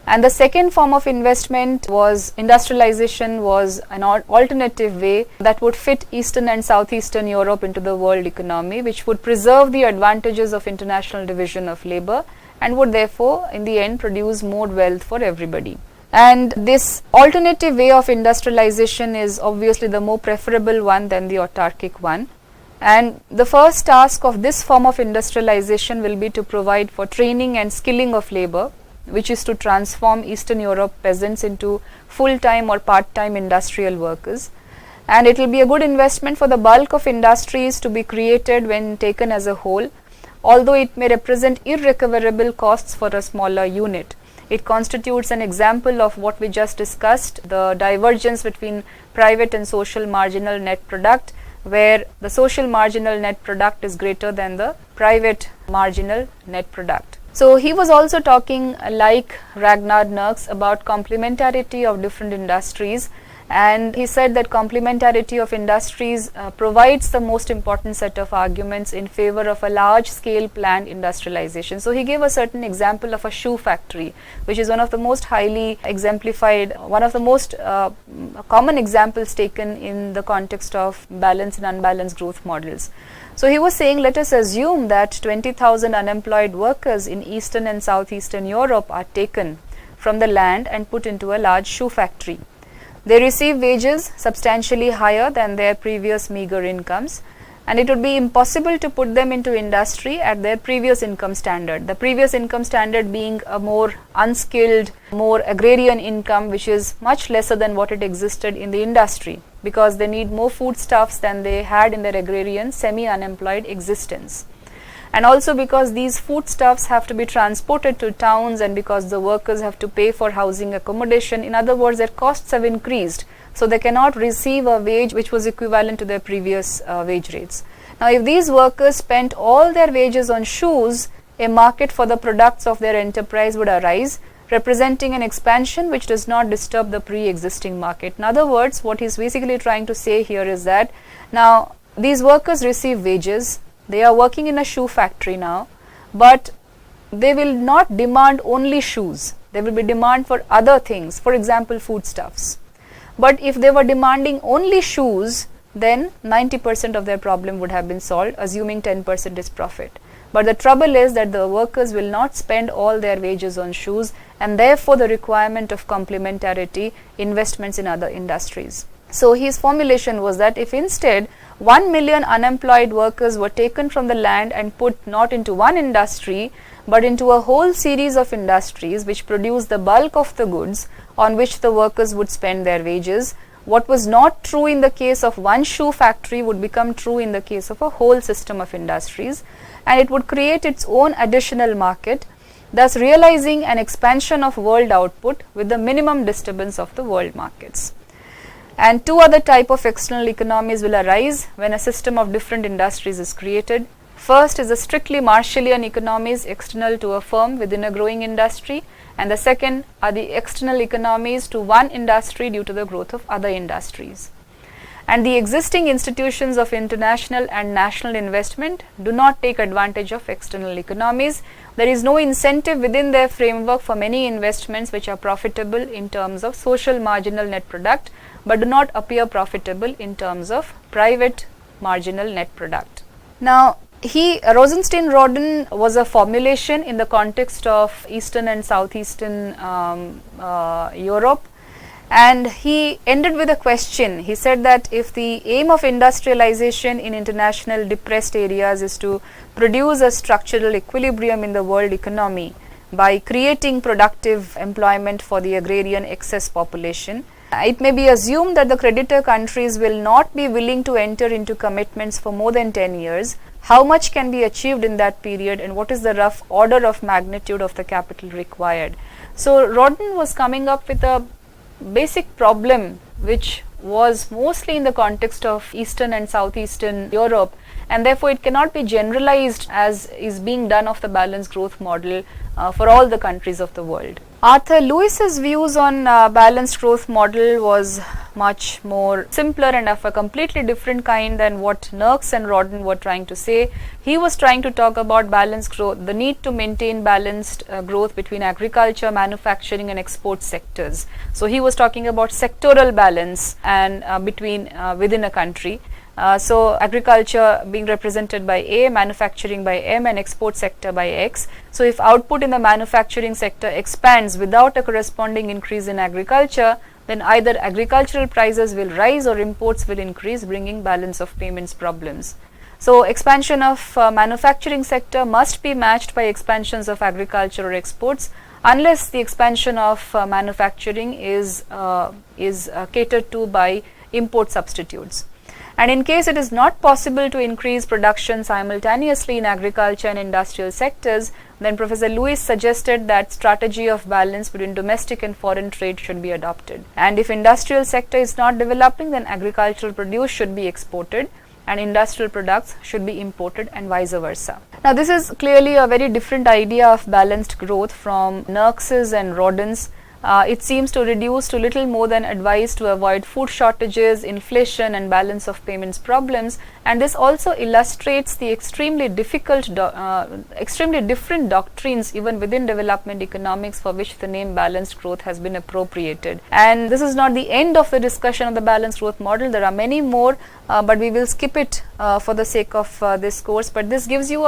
Speaker 2: And the second form of investment was industrialization was an alternative way that would fit Eastern and Southeastern Europe into the world economy, which would preserve the advantages of international division of labor and would therefore in the end produce more wealth for everybody. And this alternative way of industrialization is obviously the more preferable one than the autarkic one. And the first task of this form of industrialization will be to provide for training and skilling of labor, which is to transform Eastern Europe peasants into full-time or part-time industrial workers. And it will be a good investment for the bulk of industries to be created when taken as a whole, although it may represent irrecoverable costs for a smaller unit. It constitutes an example of what we just discussed, the divergence between private and social marginal net product, where the social marginal net product is greater than the private marginal net product. So he was also talking, like Ragnar Nerks, about complementarity of different industries, and he said that complementarity of industries provides the most important set of arguments in favor of a large scale planned industrialization. So he gave a certain example of a shoe factory, which is one of the most highly exemplified, one of the most common examples taken in the context of balanced and unbalanced growth models. So he was saying, let us assume that 20,000 unemployed workers in Eastern and Southeastern Europe are taken from the land and put into a large shoe factory. They receive wages substantially higher than their previous meager incomes, and it would be impossible to put them into industry at their previous income standard. The previous income standard being a more unskilled, more agrarian income, which is much lesser than what it existed in the industry, because they need more foodstuffs than they had in their agrarian semi-unemployed existence. And also because these foodstuffs have to be transported to towns, and because the workers have to pay for housing accommodation. In other words, their costs have increased, so they cannot receive a wage which was equivalent to their previous wage rates. Now, if these workers spent all their wages on shoes, a market for the products of their enterprise would arise, representing an expansion which does not disturb the pre-existing market. In other words, what he's basically trying to say here is that now these workers receive wages. They are working in a shoe factory now, but they will not demand only shoes. There will be demand for other things, for example, foodstuffs. But if they were demanding only shoes, then 90% of their problem would have been solved, assuming 10% is profit. But the trouble is that the workers will not spend all their wages on shoes, and therefore the requirement of complementarity investments in other industries. So his formulation was that if instead 1 million unemployed workers were taken from the land and put not into one industry, but into a whole series of industries which produce the bulk of the goods on which the workers would spend their wages, what was not true in the case of one shoe factory would become true in the case of a whole system of industries, and it would create its own additional market, thus realizing an expansion of world output with the minimum disturbance of the world markets. And two other type of external economies will arise when a system of different industries is created. First is the strictly Marshallian economies external to a firm within a growing industry, and the second are the external economies to one industry due to the growth of other industries. And the existing institutions of international and national investment do not take advantage of external economies. There is no incentive within their framework for many investments which are profitable in terms of social marginal net product, but do not appear profitable in terms of private marginal net product. Now, Rosenstein-Rodin was a formulation in the context of Eastern and Southeastern Europe, and he ended with a question. He said that if the aim of industrialization in international depressed areas is to produce a structural equilibrium in the world economy by creating productive employment for the agrarian excess population, it may be assumed that the creditor countries will not be willing to enter into commitments for more than 10 years. How much can be achieved in that period, and what is the rough order of magnitude of the capital required? So Rodin was coming up with a basic problem which was mostly in the context of Eastern and Southeastern Europe, and therefore it cannot be generalized as is being done of the balanced growth model for all the countries of the world. Arthur Lewis's views on balanced growth model was much more simpler and of a completely different kind than what Nerks and Rodin were trying to say. He was trying to talk about balanced growth, the need to maintain balanced growth between agriculture, manufacturing and export sectors. So he was talking about sectoral balance and within a country. So agriculture being represented by A, manufacturing by M and export sector by X. So if output in the manufacturing sector expands without a corresponding increase in agriculture, then either agricultural prices will rise or imports will increase, bringing balance of payments problems. So expansion of manufacturing sector must be matched by expansions of agriculture or exports, unless the expansion of manufacturing is catered to by import substitutes. And in case it is not possible to increase production simultaneously in agriculture and industrial sectors, then Professor Lewis suggested that strategy of balance between domestic and foreign trade should be adopted. And if industrial sector is not developing, then agricultural produce should be exported and industrial products should be imported, and vice versa. Now this is clearly a very different idea of balanced growth from Nurks's and Rodin's. It seems to reduce to little more than advice to avoid food shortages, inflation and balance of payments problems, and this also illustrates the extremely different doctrines even within development economics for which the name balanced growth has been appropriated. And this is not the end of the discussion of the balanced growth model. There are many more, but we will skip it for the sake of this course. But this gives you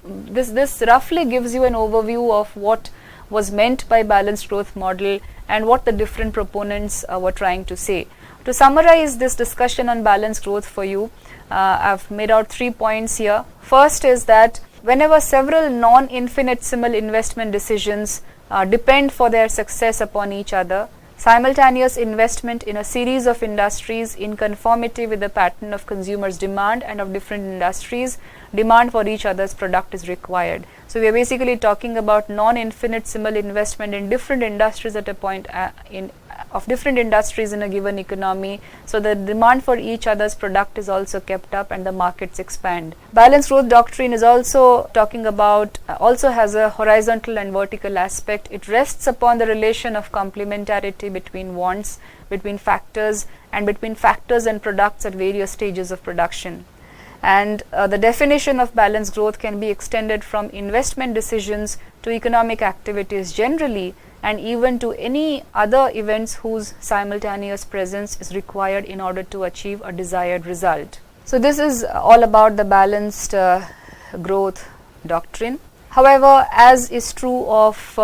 Speaker 2: this roughly gives you an overview of what was meant by balanced growth model and what the different proponents were trying to say. To summarize this discussion on balanced growth for you, I've made out 3 points here. First is that whenever several non-infinitesimal investment decisions depend for their success upon each other, simultaneous investment in a series of industries in conformity with the pattern of consumers' demand and of different industries' demand for each other's product is required. So we are basically talking about non-infinitesimal investment in different industries at a point of different industries in a given economy, so the demand for each other's product is also kept up and the markets expand. Balanced growth doctrine is also talking about, also has a horizontal and vertical aspect. It rests upon the relation of complementarity between wants, between factors, and between factors and products at various stages of production. And the definition of balanced growth can be extended from investment decisions to economic activities generally, and even to any other events whose simultaneous presence is required in order to achieve a desired result. So this is all about the balanced growth doctrine. However, as is true of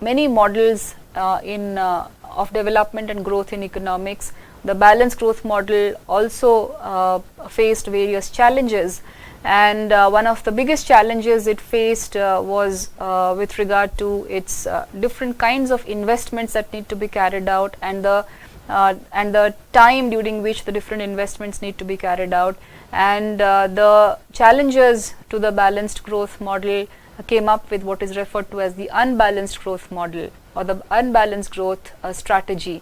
Speaker 2: many models of development and growth in economics, the balanced growth model also faced various challenges, and one of the biggest challenges it faced was with regard to its different kinds of investments that need to be carried out, and the time during which the different investments need to be carried out. And the challenges to the balanced growth model came up with what is referred to as the unbalanced growth model or the unbalanced growth strategy.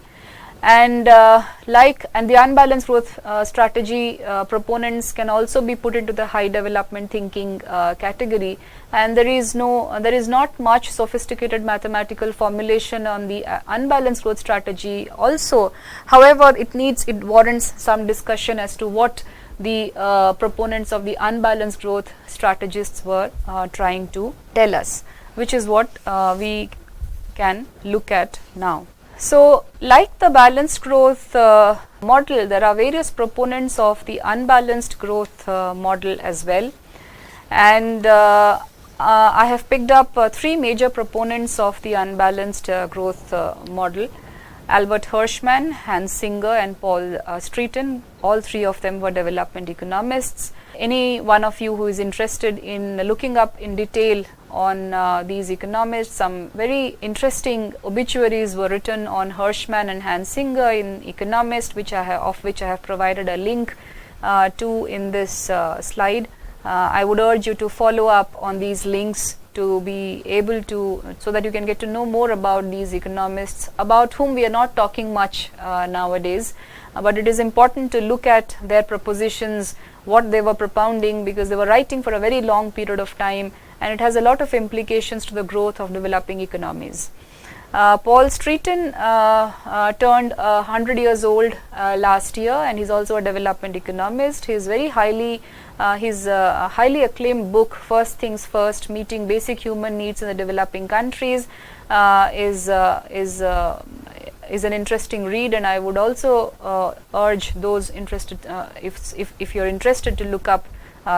Speaker 2: And the unbalanced growth strategy proponents can also be put into the high development thinking category, and there is not much sophisticated mathematical formulation on the unbalanced growth strategy also. However, it warrants some discussion as to what the proponents of the unbalanced growth strategists were trying to tell us, which is what we can look at now. So, like the balanced growth model, there are various proponents of the unbalanced growth model as well, and I have picked up 3 major proponents of the unbalanced growth model: Albert Hirschman, Hans Singer and Paul Streeton. All 3 of them were development economists. Any one of you who is interested in looking up in detail on these economists, some very interesting obituaries were written on Hirschman and Hans Singer in Economist, which I have provided a link to in this slide. I would urge you to follow up on these links to be able to, so that you can get to know more about these economists, about whom we are not talking much nowadays, but it is important to look at their propositions, what they were propounding, because they were writing for a very long period of time, and it has a lot of implications to the growth of developing economies. Paul Streeton turned 100 years old last year, and he's also a development economist. He's very highly highly acclaimed book, First Things First: Meeting Basic Human Needs in the Developing Countries, is an interesting read, and I would also urge those interested, if you're interested, to look up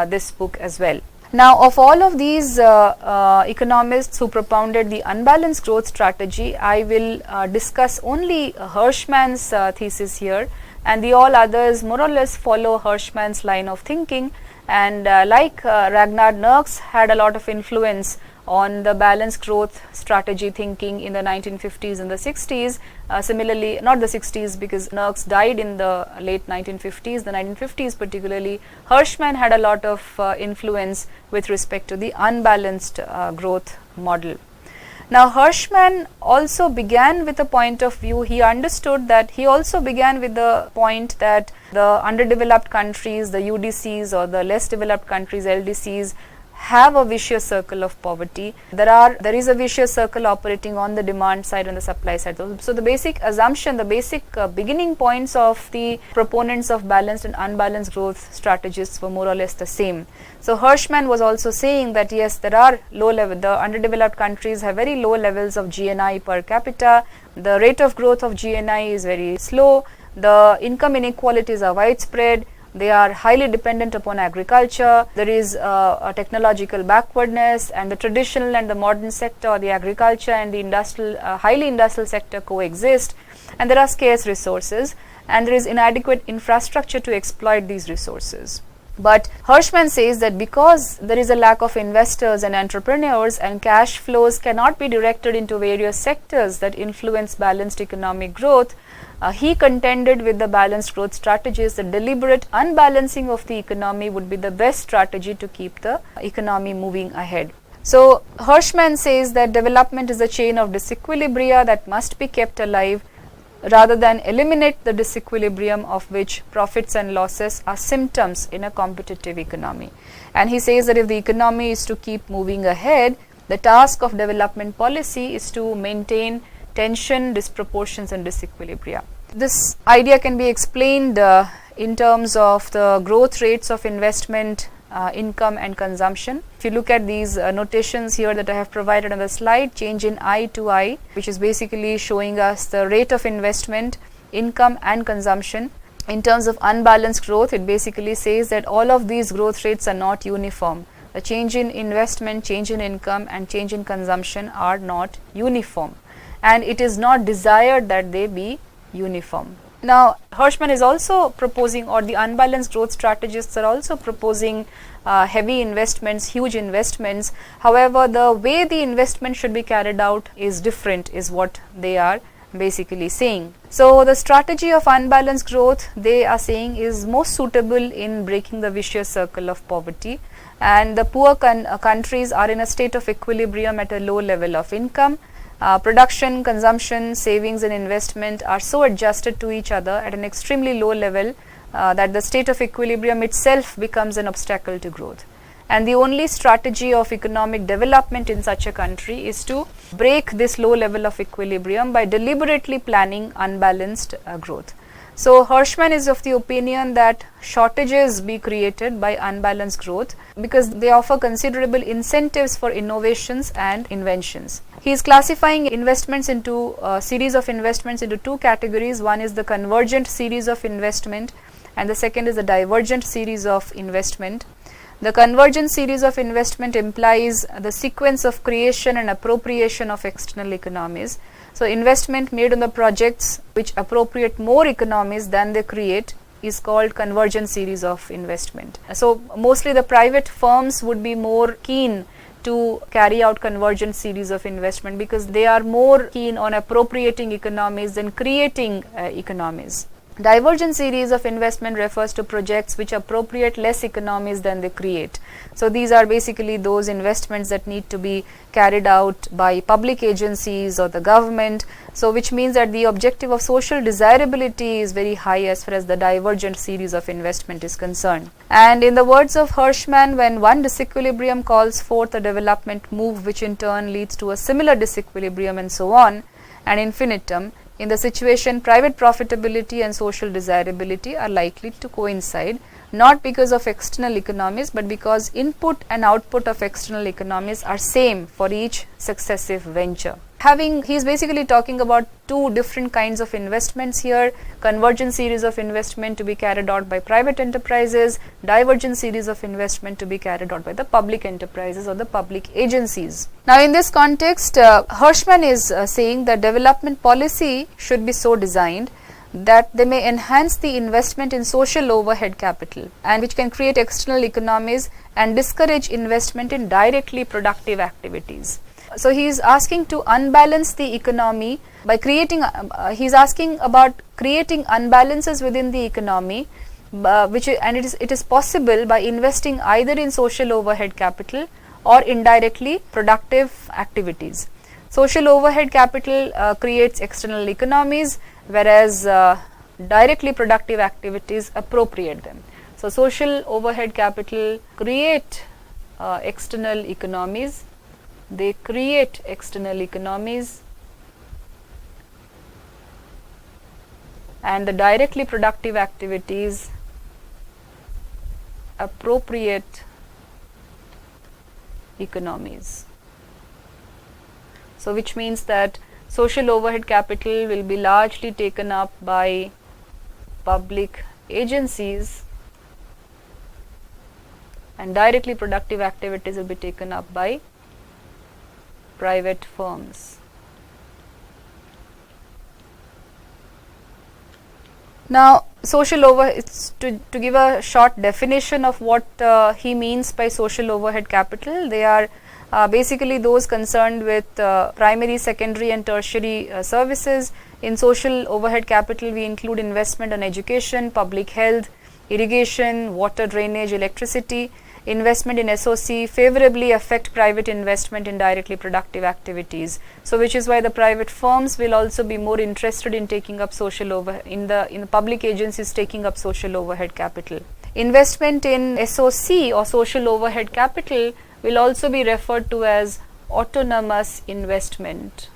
Speaker 2: this book as well. Now, of all of these economists who propounded the unbalanced growth strategy, I will discuss only Hirschman's thesis here, and the all others more or less follow Hirschman's line of thinking, and like Ragnar Nurks had a lot of influence on the balanced growth strategy thinking in the 1950s and the 60s. Similarly, not the 60s because Nerks died in the late 1950s, the 1950s particularly, Hirschman had a lot of influence with respect to the unbalanced growth model. Now, Hirschman also began with a point of view, he understood that, he also began with the point that the underdeveloped countries, the UDCs, or the less developed countries, LDCs, have a vicious circle of poverty. There is a vicious circle operating on the demand side and the supply side. So the basic assumption, the basic beginning points of the proponents of balanced and unbalanced growth strategies were more or less the same. So Hirschman was also saying that yes, there are low level, the underdeveloped countries have very low levels of GNI per capita, the rate of growth of GNI is very slow, the income inequalities are widespread, they are highly dependent upon agriculture, there is a technological backwardness, and the traditional and the modern sector, the agriculture and the industrial, highly industrial sector coexist, and there are scarce resources, and there is inadequate infrastructure to exploit these resources. But Hirschman says that because there is a lack of investors and entrepreneurs, and cash flows cannot be directed into various sectors that influence balanced economic growth, he contended with the balanced growth strategies, the deliberate unbalancing of the economy would be the best strategy to keep the economy moving ahead. So Hirschman says that development is a chain of disequilibria that must be kept alive rather than eliminate the disequilibrium of which profits and losses are symptoms in a competitive economy. And he says that if the economy is to keep moving ahead, the task of development policy is to maintain tension, disproportions and disequilibria. This idea can be explained in terms of the growth rates of investment, income and consumption. If you look at these notations here that I have provided on the slide, change in I to I, which is basically showing us the rate of investment, income and consumption. In terms of unbalanced growth, it basically says that all of these growth rates are not uniform. The change in investment, change in income and change in consumption are not uniform, and it is not desired that they be uniform. Now, Hirschman is also proposing, or the unbalanced growth strategists are also proposing heavy investments, huge investments. However, the way the investment should be carried out is different, is what they are basically saying. So, the strategy of unbalanced growth, they are saying, is most suitable in breaking the vicious circle of poverty, and the poor countries are in a state of equilibrium at a low level of income. Production, consumption, savings and investment are so adjusted to each other at an extremely low level that the state of equilibrium itself becomes an obstacle to growth. And the only strategy of economic development in such a country is to break this low level of equilibrium by deliberately planning unbalanced growth. So Hirschman is of the opinion that shortages be created by unbalanced growth because they offer considerable incentives for innovations and inventions. He is classifying investments into a series of investments into two categories. One is the convergent series of investment and the second is the divergent series of investment. The convergent series of investment implies the sequence of creation and appropriation of external economies. So, investment made on the projects which appropriate more economies than they create is called convergent series of investment. So, mostly the private firms would be more keen to carry out convergent series of investment because they are more keen on appropriating economies than creating economies. Divergent series of investment refers to projects which appropriate less economies than they create. So these are basically those investments that need to be carried out by public agencies or the government. So which means that the objective of social desirability is very high as far as the divergent series of investment is concerned. And in the words of Hirschman, when one disequilibrium calls forth a development move which in turn leads to a similar disequilibrium and so on, and infinitum, in the situation, private profitability and social desirability are likely to coincide, not because of external economies, but because input and output of external economies are same for each successive venture. He is basically talking about two different kinds of investments here: convergent series of investment to be carried out by private enterprises, divergent series of investment to be carried out by the public enterprises or the public agencies. Now, in this context, Hirschman is saying that development policy should be so designed that they may enhance the investment in social overhead capital, and which can create external economies and discourage investment in directly productive activities. So he is asking to unbalance the economy by creating, he is asking about creating unbalances within the economy, it is possible by investing either in social overhead capital or indirectly productive activities. Social overhead capital creates external economies, whereas directly productive activities appropriate them. So social overhead capital create external economies, they create external economies, and the directly productive activities appropriate economies. So which means that social overhead capital will be largely taken up by public agencies and directly productive activities will be taken up by private firms. Now, social overhead, to give a short definition of what he means by social overhead capital, they are basically those concerned with primary, secondary and tertiary services. In social overhead capital, we include investment on education, public health, irrigation, water drainage, electricity. Investment in SOC favorably affect private investment in directly productive activities. So which is why the private firms will also be more interested in taking up social overhead, in the public agencies taking up social overhead capital. Investment in SOC or social overhead capital will also be referred to as autonomous investment.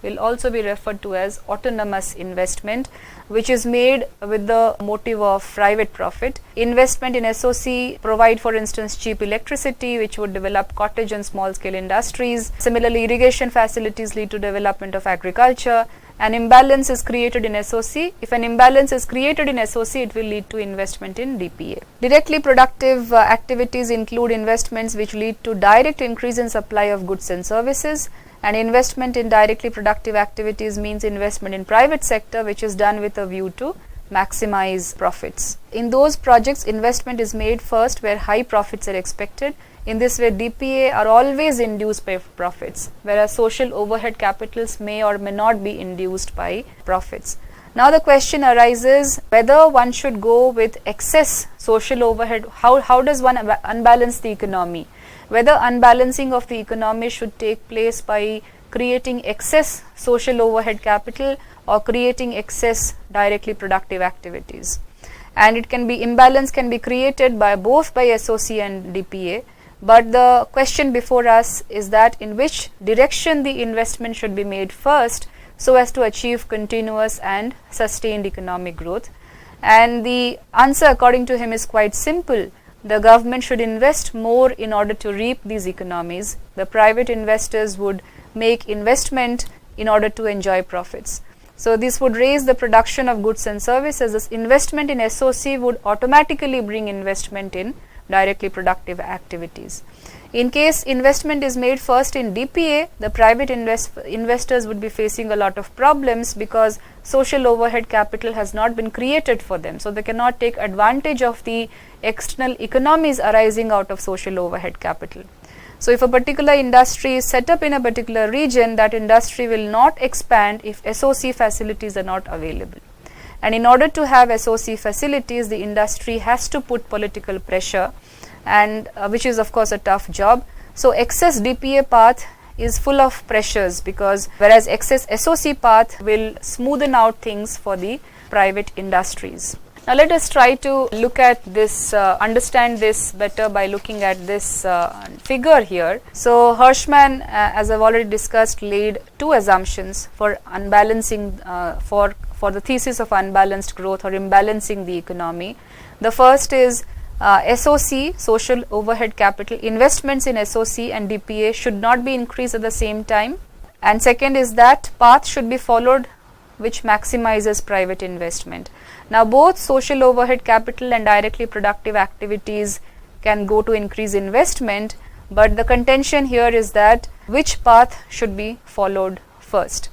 Speaker 2: Will also be referred to as autonomous investment, which is made with the motive of private profit. Investment in SOC provide, for instance, cheap electricity, which would develop cottage and small scale industries. Similarly, irrigation facilities lead to development of agriculture. An imbalance is created in SOC. If an imbalance is created in SOC, it will lead to investment in DPA. Directly productive activities include investments which lead to direct increase in supply of goods and services. And investment in directly productive activities means investment in private sector, which is done with a view to maximize profits. In those projects, investment is made first where high profits are expected. In this way, DPA are always induced by profits, whereas social overhead capitals may or may not be induced by profits. Now the question arises whether one should go with excess social overhead. How does one unbalance the economy? Whether unbalancing of the economy should take place by creating excess social overhead capital or creating excess directly productive activities. And it can be, imbalance can be created by both by SOC and DPA, but the question before us is that in which direction the investment should be made first so as to achieve continuous and sustained economic growth. And the answer according to him is quite simple. The government should invest more in order to reap these economies. The private investors would make investment in order to enjoy profits. So this would raise the production of goods and services. This investment in SOC would automatically bring investment in directly productive activities. In case investment is made first in DPA, the private investors would be facing a lot of problems because social overhead capital has not been created for them. So they cannot take advantage of the external economies arising out of social overhead capital. So if a particular industry is set up in a particular region, that industry will not expand if SOC facilities are not available. And in order to have SOC facilities, the industry has to put political pressure, and which is of course a tough job. So excess DPA path is full of pressures, because whereas excess SOC path will smoothen out things for the private industries. Now let us try to look at this, understand this better by looking at this figure here. So Hirschman, as I've already discussed, laid two assumptions for unbalancing, for the thesis of unbalanced growth or imbalancing the economy. The first is SOC, social overhead capital, investments in SOC and DPA should not be increased at the same time. And second is that path should be followed which maximizes private investment. Now both social overhead capital and directly productive activities can go to increase investment, but the contention here is that which path should be followed first.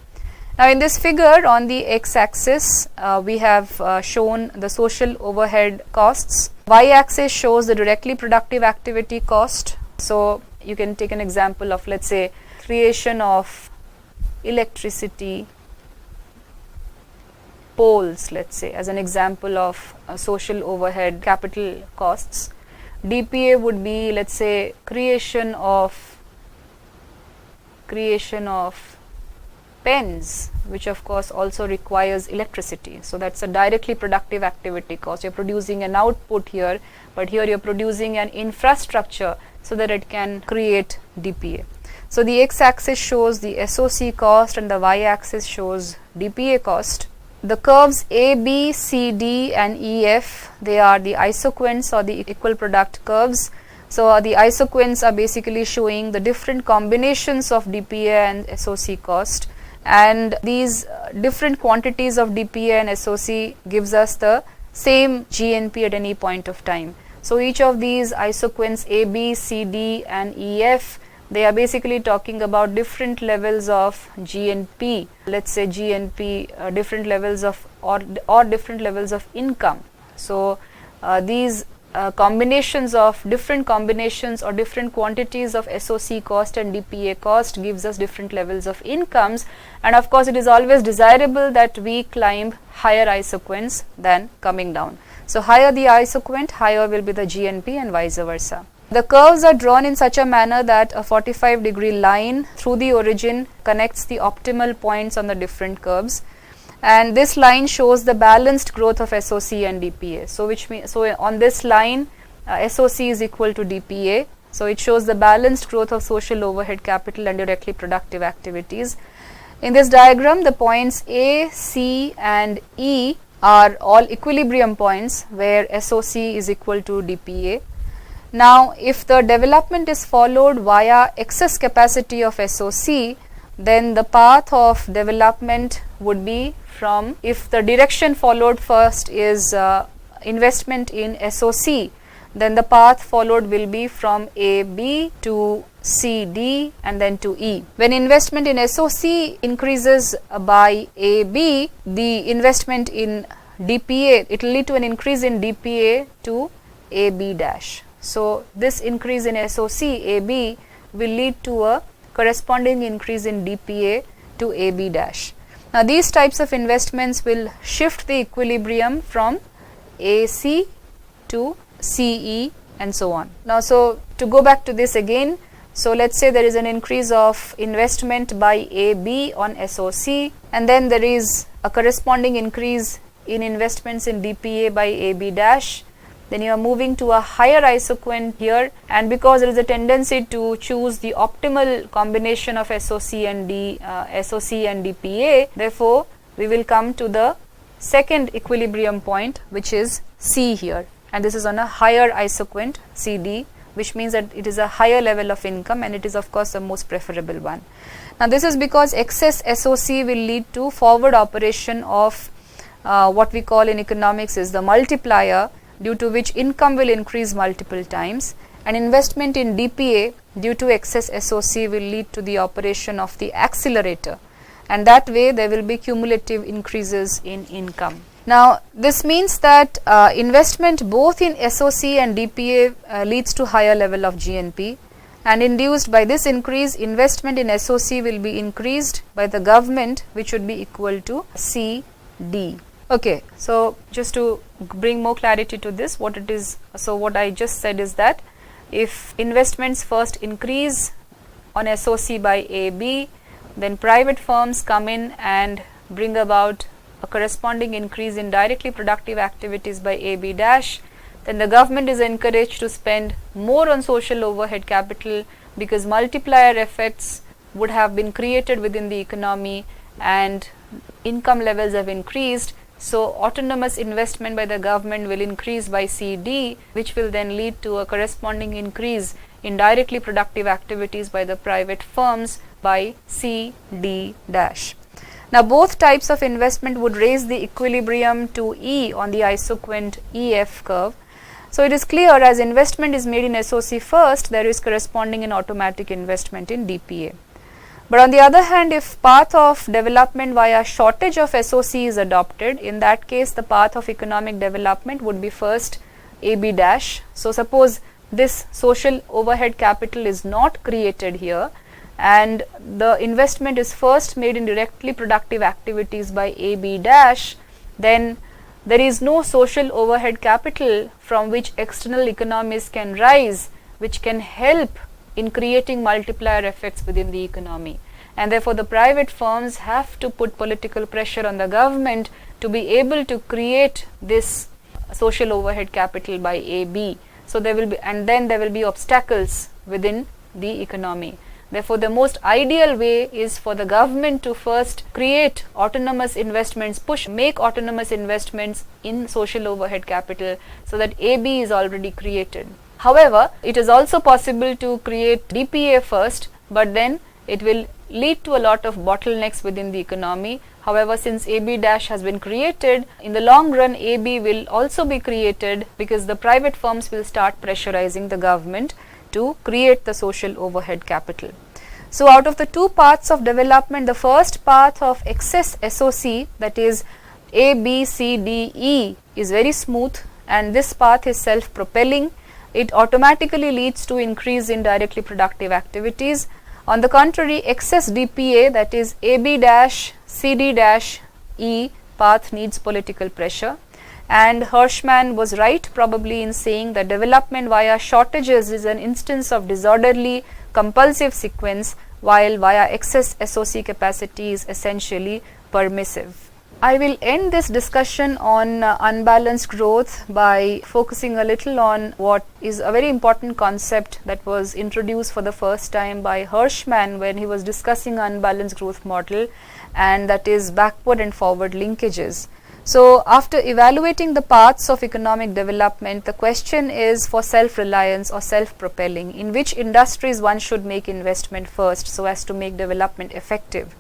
Speaker 2: Now in this figure on the x-axis we have shown the social overhead costs. Y-axis shows the directly productive activity cost. So you can take an example of, let's say, creation of electricity poles, let's say, as an example of social overhead capital costs. DPA would be, let's say, creation of pens, which of course also requires electricity. So that's a directly productive activity cost. You're producing an output here, but here you're producing an infrastructure so that it can create DPA. So the x-axis shows the SOC cost and the y-axis shows DPA cost. The curves A, B, C, D and E, F, they are the isoquants or the equal product curves. So the isoquants are basically showing the different combinations of DPA and SOC cost, and these different quantities of DPA and SOC gives us the same GNP at any point of time. So each of these isoquants A, B, C, D and E, F, they are basically talking about different levels of GNP, let's say GNP, different levels of or different levels of income. So these combinations of different combinations or different quantities of SOC cost and DPA cost gives us different levels of incomes, and of course it is always desirable that we climb higher isoquants than coming down. So higher the isoquant, higher will be the GNP and vice versa. The curves are drawn in such a manner that a 45-degree line through the origin connects the optimal points on the different curves, and this line shows the balanced growth of SOC and DPA. So which means, so on this line SOC is equal to DPA, so it shows the balanced growth of social overhead capital and directly productive activities. In this diagram, the points A, C and E are all equilibrium points where SOC is equal to DPA. Now if the development is followed via excess capacity of SOC, then the path of development would be from, if the direction followed first is investment in SOC, then the path followed will be from AB to CD and then to E. When investment in SOC increases by AB, the investment in DPA, it will lead to an increase in DPA to AB dash. So this increase in SOC AB will lead to a corresponding increase in DPA to AB dash. Now these types of investments will shift the equilibrium from AC to CE and so on. Now so to go back to this again, so let's say there is an increase of investment by AB on SOC, and then there is a corresponding increase in investments in DPA by AB dash. Then you are moving to a higher isoquant here, and because there is a tendency to choose the optimal combination of SOC and DPA, therefore we will come to the second equilibrium point, which is C here, and this is on a higher isoquant CD, which means that it is a higher level of income, and it is of course the most preferable one. Now this is because excess SOC will lead to forward operation of what we call in economics is the multiplier, due to which income will increase multiple times, and investment in DPA due to excess SOC will lead to the operation of the accelerator, and that way there will be cumulative increases in income. Now this means that investment both in SOC and DPA leads to higher level of GNP, and induced by this increase, investment in SOC will be increased by the government, which would be equal to CD. Okay, so just to bring more clarity to this, what it is, so what I just said is that if investments first increase on SOC by AB, then private firms come in and bring about a corresponding increase in directly productive activities by AB dash, then the government is encouraged to spend more on social overhead capital, because multiplier effects would have been created within the economy and income levels have increased. So autonomous investment by the government will increase by CD, which will then lead to a corresponding increase in directly productive activities by the private firms by CD dash. Now both types of investment would raise the equilibrium to E on the isoquant EF curve. So it is clear, as investment is made in SOC first, there is corresponding and automatic investment in DPA. But on the other hand, if path of development via shortage of SOC is adopted, in that case the path of economic development would be first AB dash. So suppose this social overhead capital is not created here and the investment is first made in directly productive activities by AB dash, then there is no social overhead capital from which external economies can rise, which can help in creating multiplier effects within the economy. And therefore the private firms have to put political pressure on the government to be able to create this social overhead capital by AB. So there will be, and then there will be obstacles within the economy. Therefore the most ideal way is for the government to first create autonomous investments, make autonomous investments in social overhead capital so that AB is already created. However, it is also possible to create DPA first, but then it will lead to a lot of bottlenecks within the economy. However, since AB dash has been created, in the long run AB will also be created because the private firms will start pressurizing the government to create the social overhead capital. So out of the two paths of development, the first path of excess SOC, that is A, B, C, D, E, is very smooth, and this path is self-propelling. It automatically leads to increase in directly productive activities. On the contrary, excess DPA, that is AB dash, CD dash, E path needs political pressure. And Hirschman was right probably in saying that development via shortages is an instance of disorderly compulsive sequence, while via excess SOC capacity is essentially permissive. I will end this discussion on unbalanced growth by focusing a little on what is a very important concept that was introduced for the first time by Hirschman when he was discussing unbalanced growth model, and that is backward and forward linkages. So after evaluating the paths of economic development, the question is for self-reliance or self-propelling, in which industries one should make investment first so as to make development effective.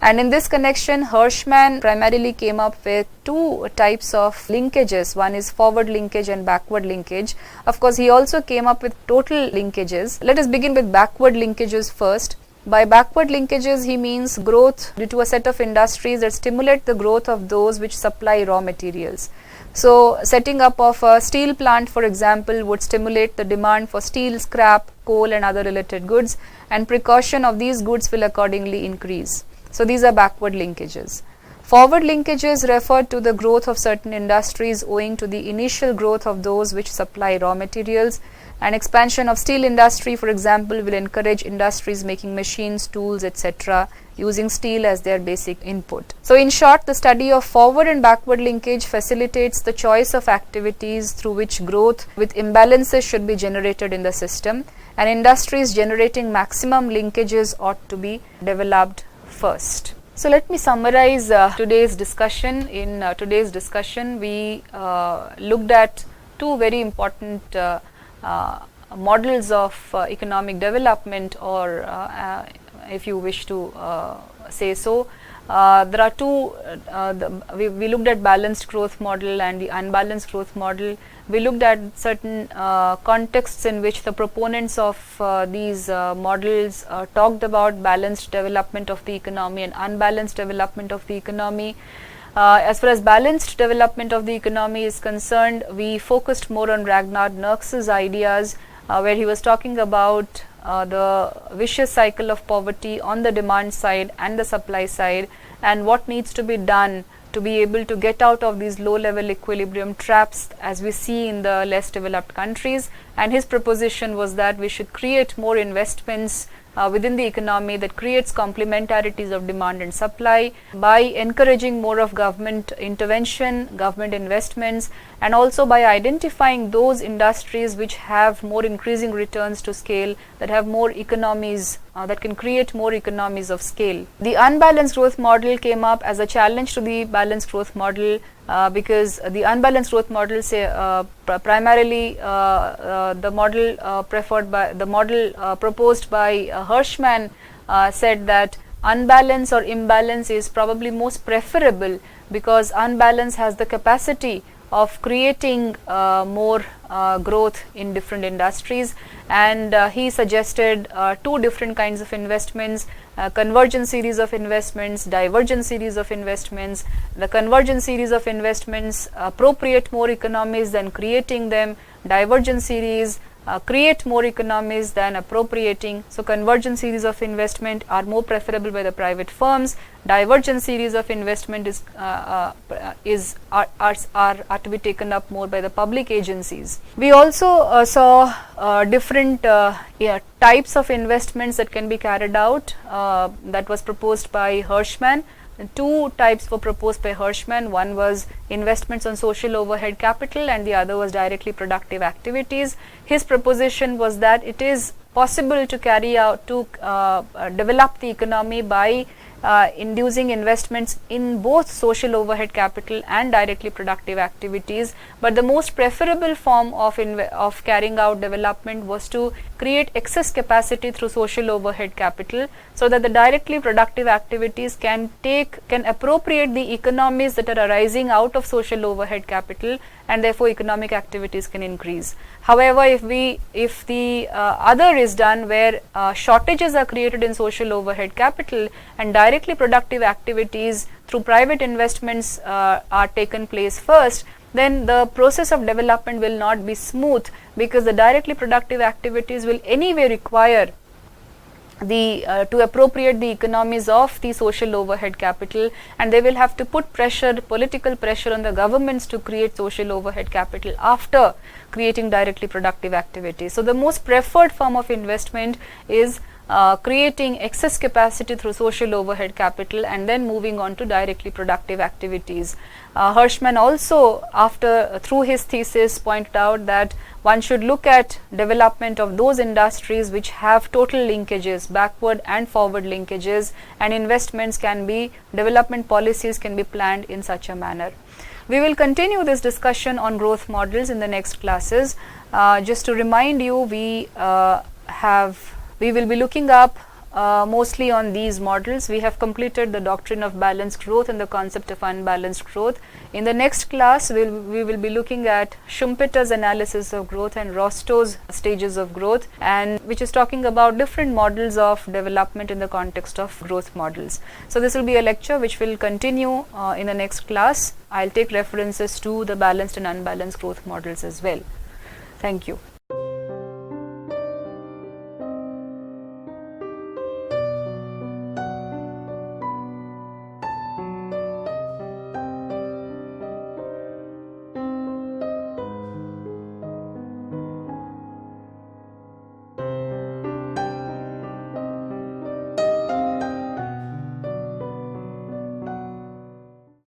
Speaker 2: And in this connection, Hirschman primarily came up with two types of linkages. One is forward linkage and backward linkage. Of course, he also came up with total linkages. Let us begin with backward linkages first. By backward linkages, he means growth due to a set of industries that stimulate the growth of those which supply raw materials. So, setting up of a steel plant, for example, would stimulate the demand for steel, scrap, coal and other related goods, and precaution of these goods will accordingly increase. So, these are backward linkages. Forward linkages refer to the growth of certain industries owing to the initial growth of those which supply raw materials. And expansion of steel industry, for example, will encourage industries making machines, tools, etc., using steel as their basic input. So, in short, the study of forward and backward linkage facilitates the choice of activities through which growth with imbalances should be generated in the system, and industries generating maximum linkages ought to be developed first. So, let me summarize today's discussion. In today's discussion, we looked at two very important models of economic development, or if you wish to say so. There are two, we looked at balanced growth model and the unbalanced growth model. We looked at certain contexts in which the proponents of these models talked about balanced development of the economy and unbalanced development of the economy. As far as balanced development of the economy is concerned, we focused more on Ragnar Nurks's ideas, where he was talking about the vicious cycle of poverty on the demand side and the supply side, and what needs to be done to be able to get out of these low level equilibrium traps as we see in the less developed countries. And his proposition was that we should create more investments within the economy that creates complementarities of demand and supply by encouraging more of government intervention, government investments, and also by identifying those industries which have more increasing returns to scale, that have more economies, that can create more economies of scale. The unbalanced growth model came up as a challenge to the balanced growth model, because the unbalanced growth model primarily the model proposed by Hirschman said that unbalance or imbalance is probably most preferable, because unbalance has the capacity of creating more growth in different industries. And he suggested two different kinds of investments, convergent series of investments, divergent series of investments. The convergent series of investments appropriate more economies than creating them. Divergent series create more economies than appropriating. So convergent series of investment are more preferable by the private firms. Divergent series of investment are to be taken up more by the public agencies. We also saw different types of investments that can be carried out. That was proposed by Hirschman. Two types were proposed by Hirschman. One was investments on social overhead capital and the other was directly productive activities. His proposition was that it is possible to carry out, to develop the economy by inducing investments in both social overhead capital and directly productive activities, but the most preferable form of carrying out development was to create excess capacity through social overhead capital, so that the directly productive activities can appropriate the economies that are arising out of social overhead capital, and therefore economic activities can increase. However, if the other is done, where shortages are created in social overhead capital and directly productive activities through private investments are taken place first, then the process of development will not be smooth, because the directly productive activities will anyway require to appropriate the economies of the social overhead capital, and they will have to put political pressure on the governments to create social overhead capital after creating directly productive activities. So the most preferred form of investment is creating excess capacity through social overhead capital and then moving on to directly productive activities. Hirschman also, through his thesis, pointed out that one should look at development of those industries which have total linkages, backward and forward linkages, and development policies can be planned in such a manner. We will continue this discussion on growth models in the next classes. Just to remind you, we will be looking up mostly on these models. We have completed the doctrine of balanced growth and the concept of unbalanced growth. In the next class, we will be looking at Schumpeter's analysis of growth and Rostow's stages of growth, and which is talking about different models of development in the context of growth models. So this will be a lecture which will continue in the next class. I'll take references to the balanced and unbalanced growth models as well. Thank you.